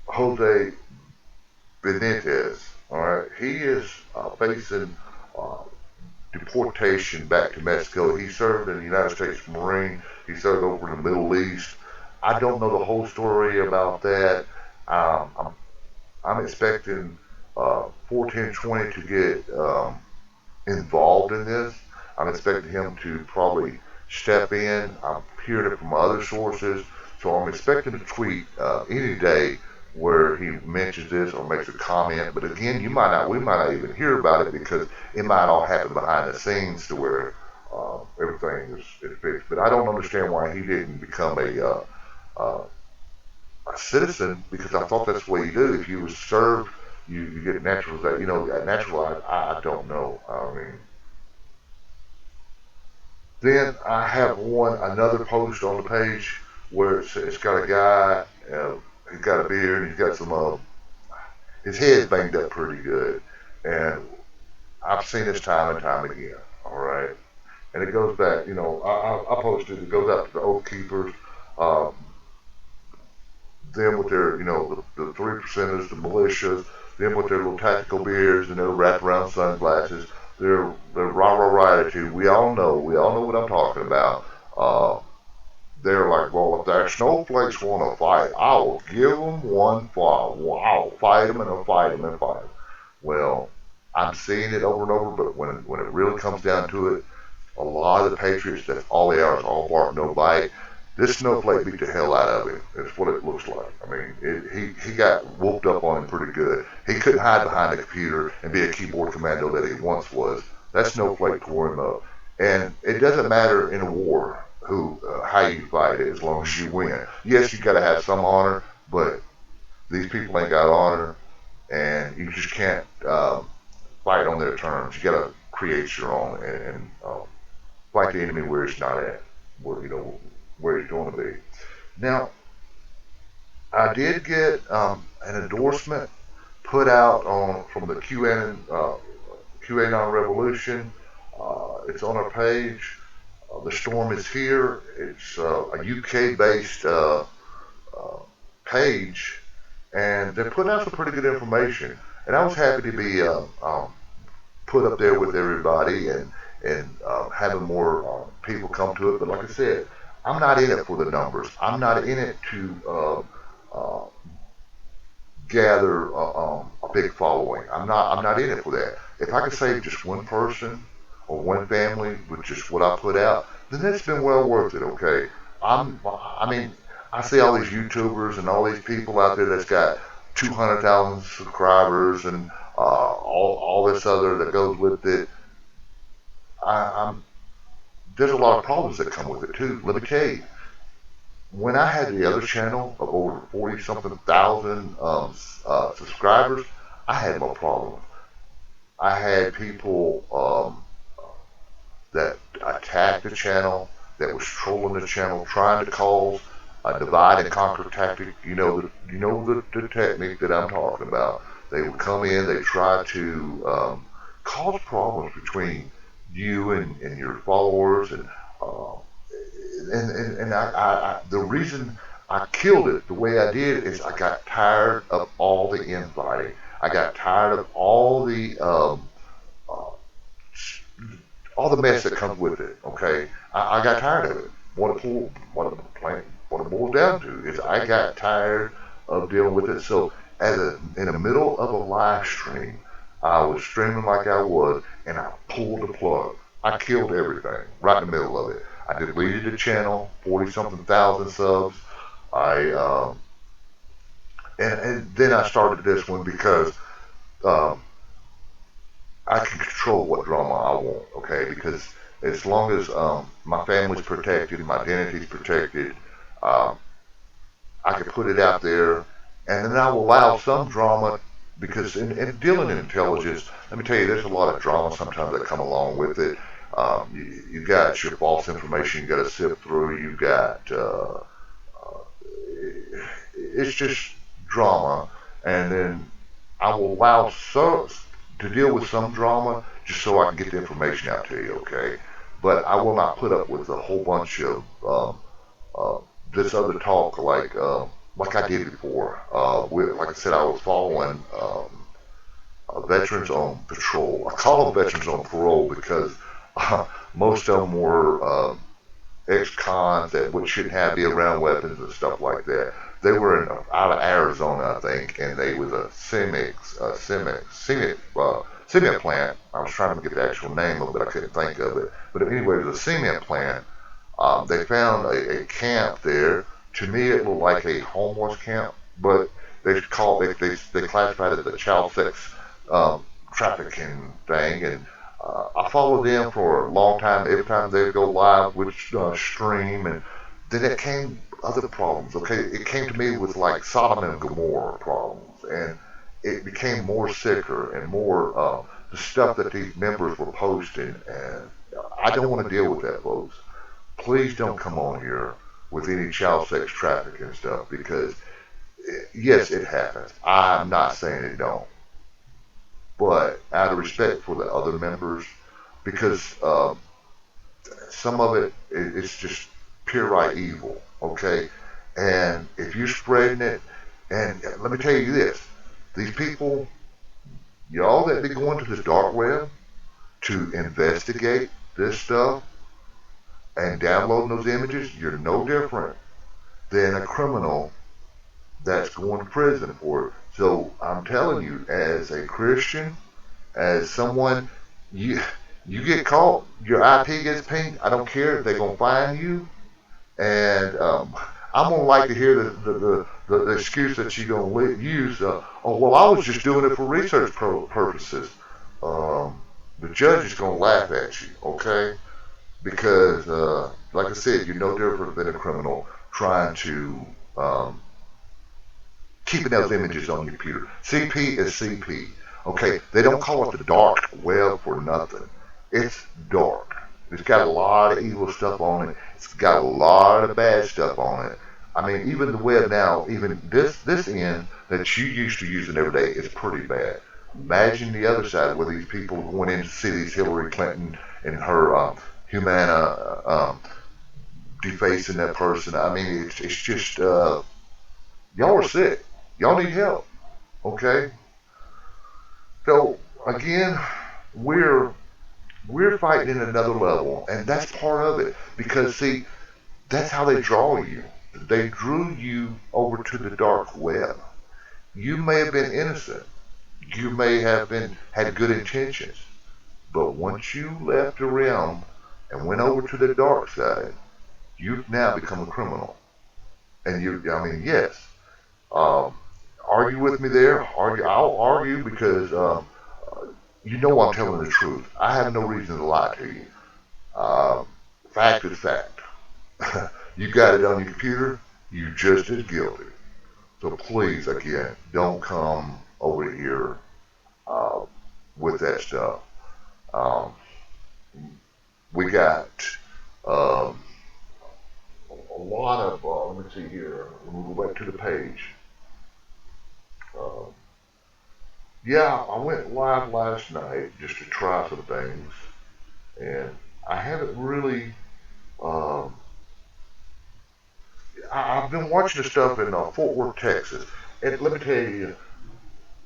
Jose Benitez. All right, he is facing uh, deportation back to Mexico. He served in the United States Marine. He served over in the Middle East. I don't know the whole story about that. I'm expecting 1420 to get involved in this. I'm expecting him to probably step in. I'm hearing it from other sources. So I'm expecting a tweet any day where he mentions this or makes a comment. But again, we might not even hear about it because it might all happen behind the scenes to where everything is fixed. But I don't understand why he didn't become uh, a citizen, because I thought that's what you do. If you was served, you get naturalized. You know, naturalized. I don't know. I mean, then I have another post on the page where it's got a guy. He's got a beard. He's got some. His head's banged up pretty good, and I've seen this time and time again. All right, and it goes back. You know, I posted. It goes out to the Oath Keepers. Um, them with their, you know, the three percenters, the militias, them with their little tactical beards and their wraparound sunglasses, their rah rah rah attitude. We all know what I'm talking about. Uh, they're like, well, if their snowflakes want to fight, I will give them one fight. Wow, fight them and I'll fight them and fight them. Well, I'm seeing it over and over, but when it really comes down to it, a lot of the Patriots, that's all they are, is all bark, no bite. This snowflake beat the hell out of him. That's what it looks like. I mean, he got whooped up on him pretty good. He couldn't hide behind the computer and be a keyboard commando that he once was. That snowflake tore him up. And it doesn't matter in a war how you fight it as long as you win. Yes, you got to have some honor, but these people ain't got honor, and you just can't fight on their terms. You got to create your own and fight the enemy where it's not at, where where it's going to be. Now, I did get an endorsement put out on from the QAnon Revolution. It's on our page. The storm is here. It's a UK based uh, page, and they're putting out some pretty good information. And I was happy to be put up there with everybody and having more people come to it. But like I said, I'm not in it for the numbers. I'm not in it to gather a big following. I'm not in it for that. If I could save just one person or one family with just what I put out, then it's been well worth it. Okay, I mean, I see all these YouTubers and all these people out there that's got 200,000 subscribers and all this other that goes with it. I'm There's a lot of problems that come with it too. Let me tell you, when I had the other channel of over 40 something thousand subscribers, I had no problem. I had people that attacked the channel, that was trolling the channel, trying to cause a divide and conquer tactic. The technique that I'm talking about. They would come in, they try to cause problems between you and your followers, uh, the reason I killed it the way I did is I got tired of all the infighting. I got tired of uh, all the mess that comes with it. Okay, I got tired of it. What it boils down to is I got tired of dealing with it. So in the middle of a live stream, I was streaming like I was, and I pulled the plug. I killed everything right in the middle of it. I deleted the channel, 40 something thousand subs. I and then I started this one because um, I can control what drama I want. Okay, because as long as my family's protected, my identity's protected, um, I can put it out there, and then I will allow some drama because in dealing in intelligence, let me tell you, there's a lot of drama sometimes that come along with it. You got your false information you got to sift through. You got it's just drama, and then I will allow to deal with some drama just so I can get the information out to you. Okay, but I will not put up with a whole bunch of uh, this other talk like I did before. Like I said, I was following veterans on patrol. I call them veterans on parole because most of them were ex-cons that shouldn't have be around weapons and stuff like that. They were out of Arizona, I think, and they was a cement plant. I was trying to get the actual name of it, I couldn't think of it. But anyway, it was a cement plant. They found a camp there. To me, it looked like a homeless camp, but they classified it as the child sex trafficking thing, and I followed them for a long time. Every time they go live with stream, and then it came other problems. Okay, it came to me with like Sodom and Gomorrah problems, and it became more sicker and more the stuff that these members were posting, and I don't want to deal with that, folks. Please don't come on here with any child sex trafficking stuff because yes, it happens. I'm not saying it don't, but out of respect for the other members, because some of it's just pure right evil. Okay, and if you're spreading it, and let me tell you this, these people, y'all that be going to the dark web to investigate this stuff and downloading those images, you're no different than a criminal that's going to prison for it. So I'm telling you, as a Christian, as someone, you you get caught, your IP gets pinged. I don't care if they're gonna find you, and I'm gonna like to hear the excuse that you're gonna use. Oh well, I was just doing it for research purposes. Um, the judge is gonna laugh at you, okay? Because like I said, you're no different than a criminal trying to keeping those images on your computer. CP is CP. Okay, they don't call it the dark web for nothing. It's dark. It's got a lot of evil stuff on it. It's got a lot of bad stuff on it. I mean, even the web now, even this end that you used to using every day is pretty bad. Imagine the other side where these people going in to see these Hillary Clinton and her Humana defacing that person. I mean, it's just y'all are sick. Y'all need help. Okay. So again, we're we're fighting at another level, and that's part of it. Because see, that's how they draw you. They drew you over to the dark web. You may have been innocent. You may have been had good intentions, but once you left the realm and went over to the dark side, you've now become a criminal. And I mean, yes. Um, argue with me there. I'll argue because you know I'm telling the truth. I have no reason to lie to you. Um, fact is fact. You got it on your computer. You're just as guilty. So please, again, don't come over here uh, with that stuff. Um, we got um, a lot of. Let me see here. Let me go back to the page. Uh, yeah, I went live last night just to try some things, and I haven't really. Um, I've been watching the stuff in Fort Worth, Texas, and let me tell you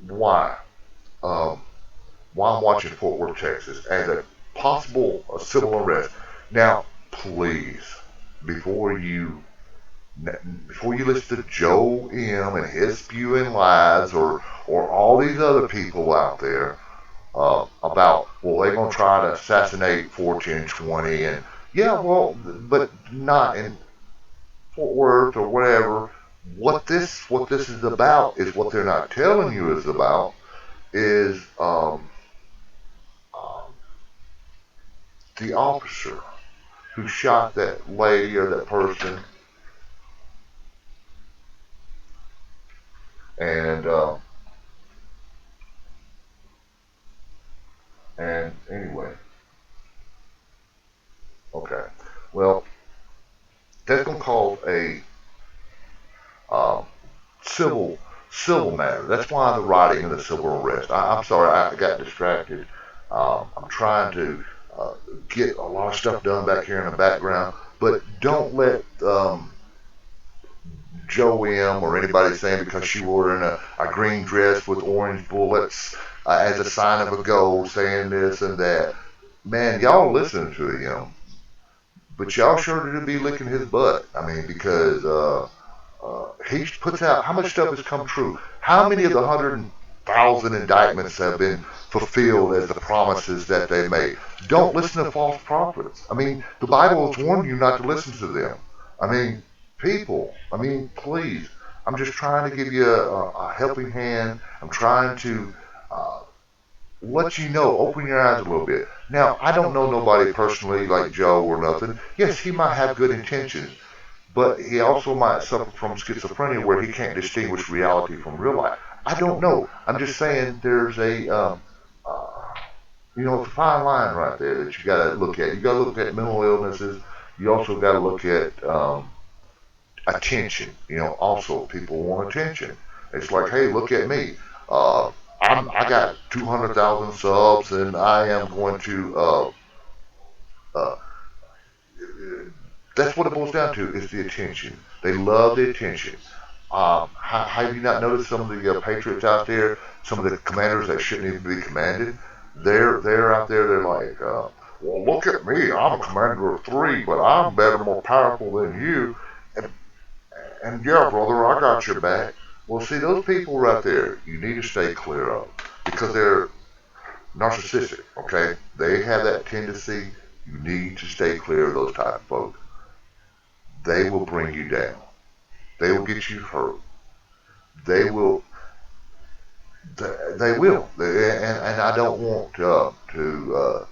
why. Um, why I'm watching Fort Worth, Texas, as a possible civil unrest. Now, please, before you before you listen to Joe M and his spewing lies, or all these other people out there about, well, they're gonna try to assassinate 1420, and yeah, well, but not in Fort Worth or whatever. What this is about is what they're not telling you is about is um, the officer who shot that lady or that person, and anyway, okay, well, that's gonna cause a um, civil civil matter. That's why the writing of the civil arrest. I'm sorry, I got distracted. I'm trying to get a lot of stuff done back here in the background, but don't let Joe M or anybody saying because she wore in a green dress with orange bullets as a sign of a goal, saying this and that. Man, y'all listen to him, but y'all sure to be licking his butt. I mean, because he puts out how much stuff has come true. How many of the 100,000 indictments have been fulfilled as the promises that they made? Don't listen to false prophets. I mean, the Bible has warned you not to listen to them. I mean, people. I mean, please. I'm just trying to give you a helping hand. I'm trying to uh, let you know, open your eyes a little bit. Now, I don't know nobody personally like Joe or nothing. Yes, he might have good intentions, but he also might suffer from schizophrenia where he can't distinguish reality from real life. I don't know. I'm just saying there's uh, it's a fine line right there that you got to look at. You got to look at mental illnesses. You also got to look at attention. Also people want attention. It's like, hey, look at me. Uh, I got 200,000 subs, and I am going to. Uh, that's what it boils down to is the attention. They love the attention. Have you not noticed some of the patriots out there? Some of the commanders that shouldn't even be commanded. They're out there. They're like, well, look at me. I'm a commander of three, but I'm better, more powerful than you. And, and yeah, brother, I got your back. Well, see, those people right there, you need to stay clear of because they're narcissistic. Okay, they have that tendency. You need to stay clear of those type of folks. They will bring you down. They will get you hurt. They will. They will. And I don't want to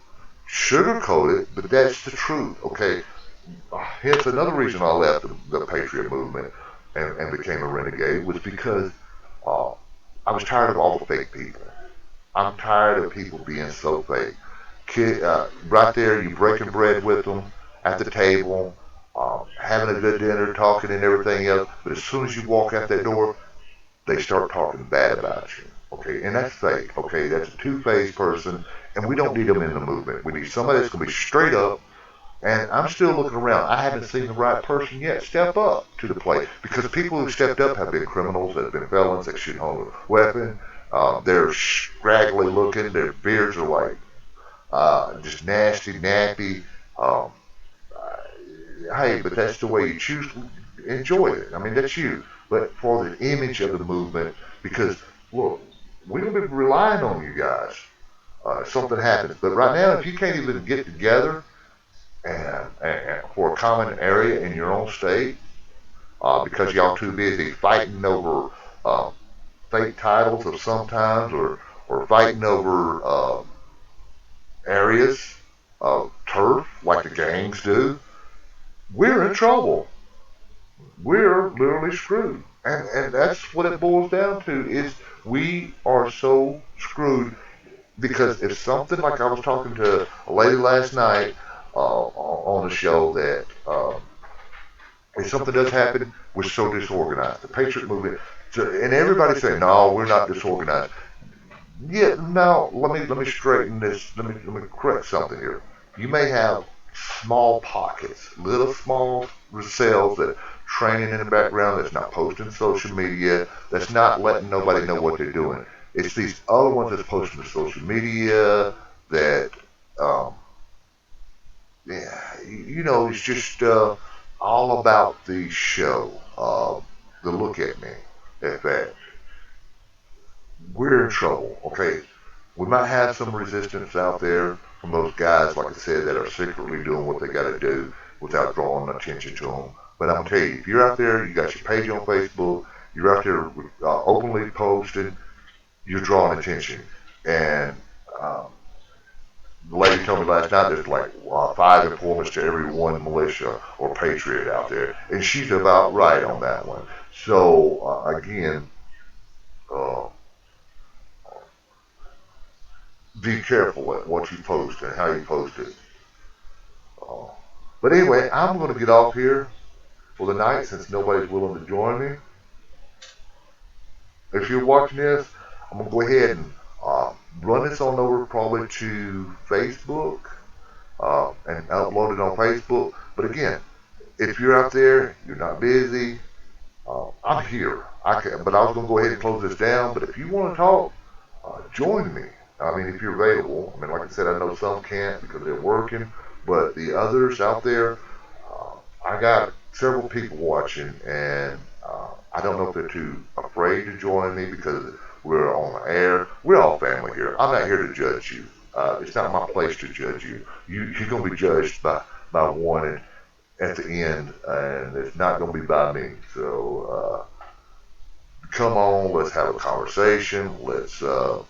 sugarcoat it, but that's the truth. Okay. Hence another reason I left the Patriot movement and became a renegade was because uh, I was tired of all the fake people. I'm tired of people being so fake. Right there, you breaking bread with them at the table, having a good dinner, talking and everything else. But as soon as you walk out that door, they start talking bad about you. Okay, and that's fake. Okay, that's a two-faced person, and we don't need them in the movement. We need somebody that's going to be straight up. And I'm still looking around. I haven't seen the right person yet step up to the plate because people who stepped up have been criminals, have been felons that shoot hold a weapon. They're scraggly looking. Their beards are like just nasty, nappy. Um, hey, but that's the way you choose to enjoy it. I mean, that's you. But for the image of the movement, because look, we're gonna be relying on you guys. If something happens, but right now, if you can't even get together and for a common area in your own state, because y'all too busy fighting over uh, fake titles of sometimes, or fighting over areas of turf like the gangs do, we're in trouble. We're literally screwed. And that's what it boils down to is we are so screwed because if something like I was talking to a lady last night on the show that if something does happen, we're so disorganized. The Patriot movement, and everybody's saying, no, we're not disorganized. Yeah, now let me straighten this. Let me correct something here. You may have small pockets, little small cells that training in the background that's not posting social media, that's not letting nobody know what they're doing. It's these other ones that's posting to social media that, um, yeah, it's just all about the show, the look at me effect. We're in trouble. Okay, we might have some resistance out there from those guys, like I said, that are secretly doing what they got to do without drawing attention to them. But I'm gonna tell you, if you're out there, you got your page on Facebook, you're out there openly posting, you're drawing attention. And um, the lady told me last night there's like five informants to every one militia or patriot out there, and she's about right on that one. So again, uh, be careful at what you post and how you post it. Uh, but anyway, I'm going to get off here for the night since nobody's willing to join me. If you're watching this, I'm going to go ahead and run this on over probably to Facebook and upload it on Facebook. But again, if you're out there, you're not busy, I'm here. But I was going to go ahead and close this down. But if you want to talk, join me. I mean, if you're available. I mean, like I said, I know some can't because they're working, but the others out there, I got several people watching, and I don't know if they're too afraid to join me because we're on the air. We're all family here. I'm not here to judge you. It's not my place to judge you. You're going to be judged by one at the end, and it's not going to be by me. So come on, let's have a conversation. Let's open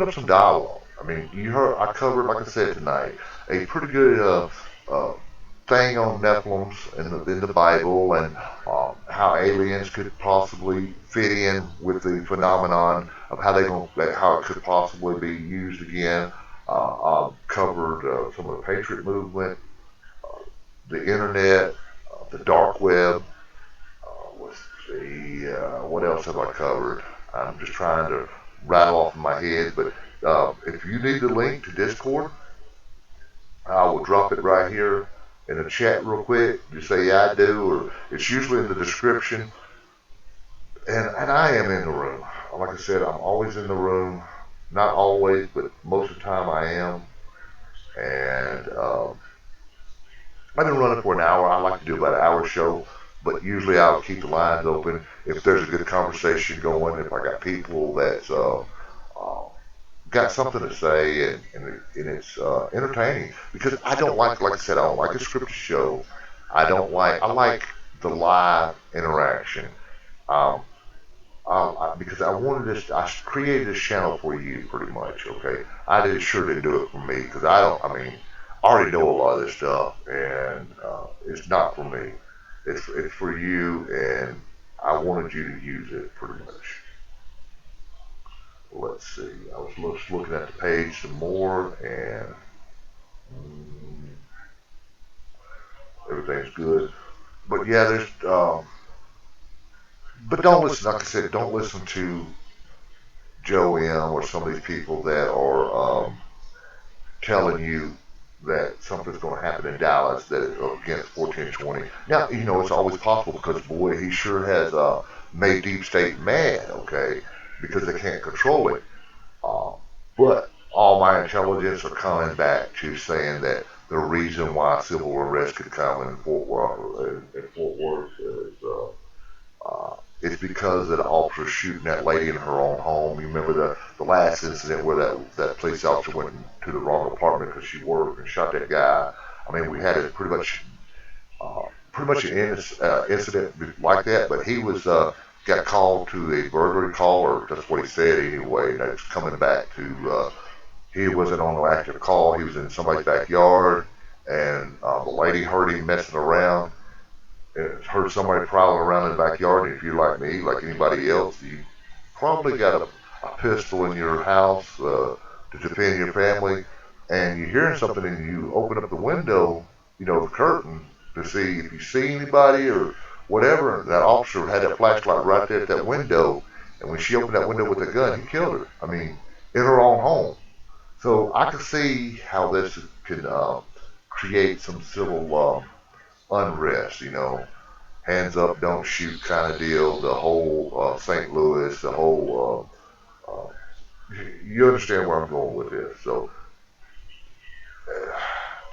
up some dialogue. I mean, you heard I covered, like I said tonight, a pretty good uh, thing on Nephilims in the Bible and how aliens could possibly fit in with the phenomenon of how it could possibly be used again. Covered some of the Patriot movement, the internet, the dark web. Let's see, what else have I covered? I'm just trying to rattle off in my head, but if you need the link to Discord, I will drop it right here in the chat real quick. Just say, yeah, I do, or it's usually in the description. And I am in the room. Like I said, I'm always in the room. Not always, but most of the time I am. And I've been running for an hour. I like to do about an hour show, but usually I'll keep the lines open if there's a good conversation going. If I got people that's got something to say and it's entertaining, because I don't like I said, I don't like a scripted show. I like the live interaction. Um, because I wanted this, I created this channel for you pretty much. Okay, I did sure didn't do it for me because I don't. I mean, I already know a lot of this stuff, and it's not for me. It's for you, and I wanted you to use it pretty much. Let's see. I was just looking at the page some more, and everything's good. But yeah, there's. But don't listen. Like I said, don't listen to Joe M or some of these people that are telling you that something's going to happen in Dallas that against 1420. Now, it's always possible because, boy, he sure has made Deep State mad, okay, because they can't control it. Uh, but all my intelligence are coming back to saying that the reason why civil unrest could come in Fort Worth is it's because of the officer shooting that lady in her own home. You remember the last incident where that police officer went to the wrong apartment because she worked and shot that guy. I mean, we had it pretty much an incident like that, but he was got called to a burglary call, or that's what he said anyway. That's coming back to he wasn't on an active call. He was in somebody's backyard, and the lady heard him messing around heard somebody prowling around in the backyard, and if you're like me, like anybody else, you probably got a pistol in your house to defend your family, and you're hearing something, and you open up the window, the curtain, to see if you see anybody or whatever. And that officer had that flashlight right there at that window, and when she opened that window with a gun, he killed her. I mean, in her own home. So I can see how this can create some civil unrest, hands up, don't shoot kind of deal, the whole St. Louis, the whole, you understand where I'm going with this. So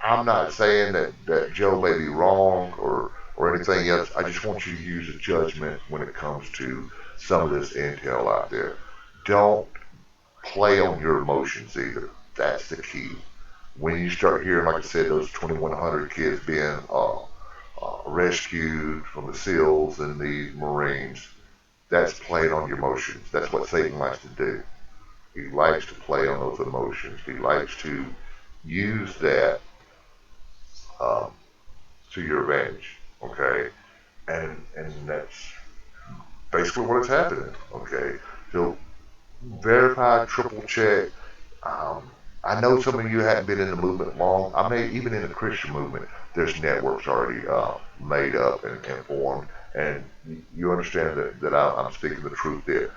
I'm not saying that Joe may be wrong or anything else. I just want you to use a judgment when it comes to some of this intel out there. Don't play on your emotions either. That's the key. When you start hearing, like I said, those 2,100 kids being rescued from the SEALs and the Marines, that's playing on your emotions. That's what Satan likes to do. He likes to play on those emotions. He likes to use that um, to your advantage. Okay, and that's basically what is happening. Okay, so verify, triple check. Um, I know some of you haven't been in the movement long. I mean, even in the Christian movement, there's networks already made up and formed, and you understand that I'm speaking the truth there.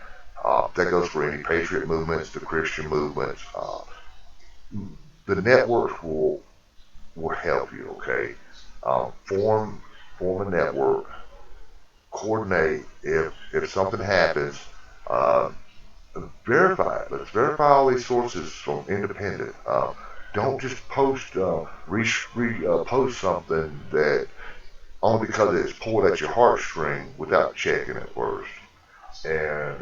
That goes for any patriot movements, the Christian movements. The networks will help you. Okay, form a network, coordinate. If something happens, uh, verify it. Let's verify all these sources from independent. Don't just post something that only because it's pulled at your heartstring without checking it first. And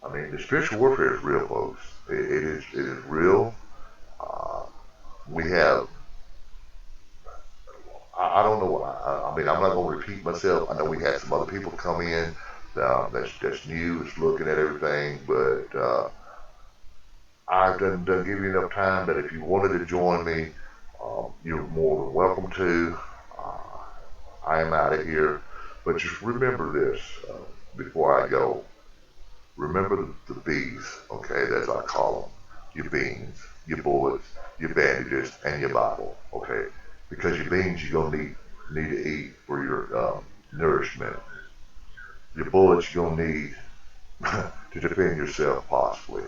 I mean, the spiritual warfare is real, folks. It is real. Uh, we have I don't know. I mean, I'm not going to repeat myself. I know we had some other people come in that's new, that's looking at everything, but I've done give you enough time that if you wanted to join me, you're more than welcome to. I am out of here, but just remember this before I go. Remember the B's, okay? That's I call them. Your beans, your bullets, your bandages, and your Bible, okay? Because your beans you're gonna need to eat for your nourishment. Your bullets you're gonna need to defend yourself possibly.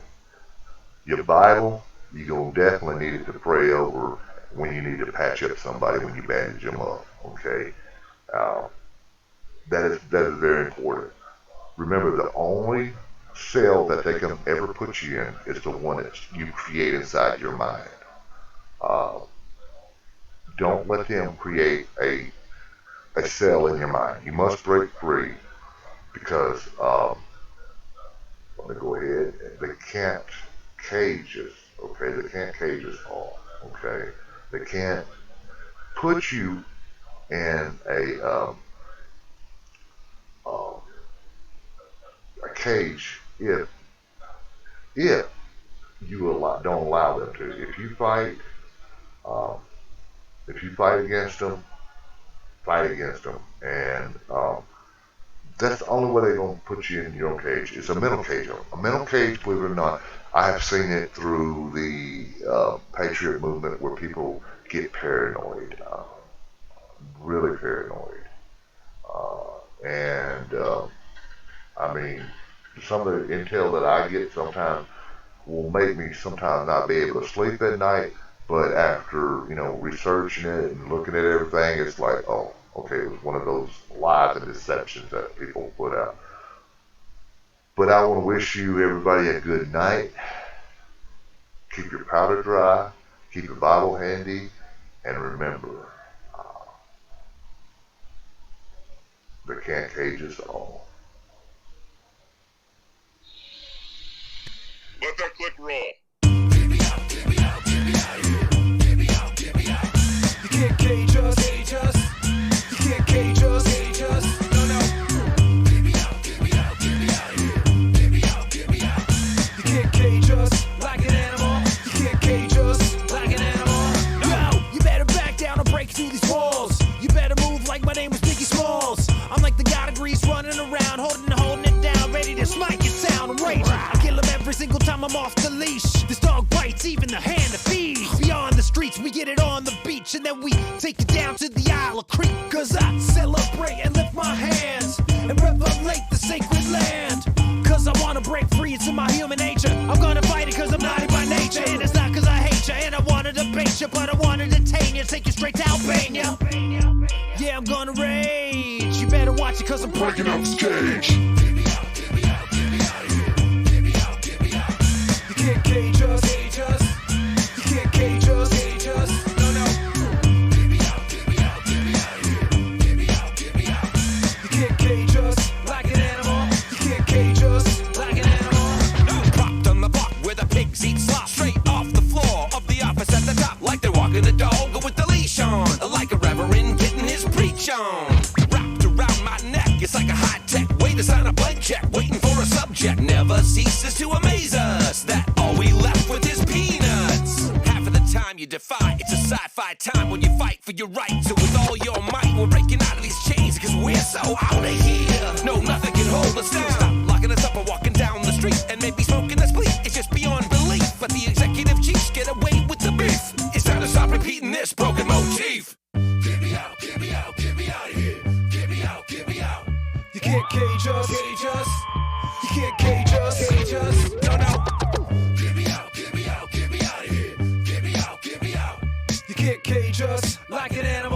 Your Bible you're gonna definitely need it to pray over when you need to patch up somebody when you bandage them up, okay? Uh, that is very important. Remember, the only cell that they can ever put you in is the one that you create inside your mind. Uh, don't let them create a cell in your mind. You must break free because, let me go ahead, they can't cage us, okay? They can't cage us all, okay? They can't put you in um, a cage if don't allow them to. Um, if you fight against them, fight against them, and that's the only way they're gonna put you in your own cage. It's a mental cage. A mental cage, believe it or not. I have seen it through the Patriot movement where people get paranoid, really paranoid, and I mean, some of the intel that I get sometimes will make me sometimes not be able to sleep at night. But after researching it and looking at everything, it's like, oh, okay, it was one of those lies and deceptions that people put out. But I want to wish you everybody a good night. Keep your powder dry. Keep your Bible handy, and remember, they can't cage us all. Let that click roll. You can't cage us, cage us. You can't cage us, cage us. No, no. Get me out of here. Get me out. You can't cage us like an animal. You can't cage us like an animal. No, you better back down or break through these walls. You better move like my name was Biggie Smalls. I'm like the god of Grease running around, holding it down, ready to smite your sound. I'm raging. I kill him every single time I'm off the leash. This dog bites even the hand that feeds. Beyond the streets, we get it on the beach, and then we take it down to the Isle of Creek. Cause I celebrate and lift my hands and revelate the sacred land. Cause I wanna break free, it's in my human nature. I'm gonna fight it cause I'm naughty by nature. And it's not cause I hate you, and I wanna debate you, but I wanna detain you, take you straight to Albania. Yeah, I'm gonna rage. You better watch it cause I'm breaking up this cage. Get me out, get me out, get me out of here. Get me out, get me out. You can't cage us, cage us. You can't cage us, cage us. No, no. Get me out, get me out, get me out of here. Get me out, get me out. You can't cage us like an animal. You can't cage us like an animal. Propped on the block where the pigs eat slop. Straight off the floor of the office at the top. Like they're walking a dog with the leash on. Like a reverend getting his preach on. Wrapped around my neck, it's like a high-tech way to sign a blank check. Waiting for a subject, never ceases to amaze us. That all we left with is peanuts. Half of the time you defy, it's a sci-fi time when you fight for your right. So with all your might, we're breaking out of these chains cause we're so out of here. No, nothing can hold us down. Stop locking us up or walking down the street and maybe smoking us bleak. It's just beyond belief. But the executive chiefs get away with the beef. It's time to stop repeating this broken motif. Get me out, get me out, get me out of here. Get me out, get me out. You can't cage us, cage us. You can't cage us, cage us. No, no. Get me out, get me out, get me out of here. Get me out, get me out. You can't cage us like an animal.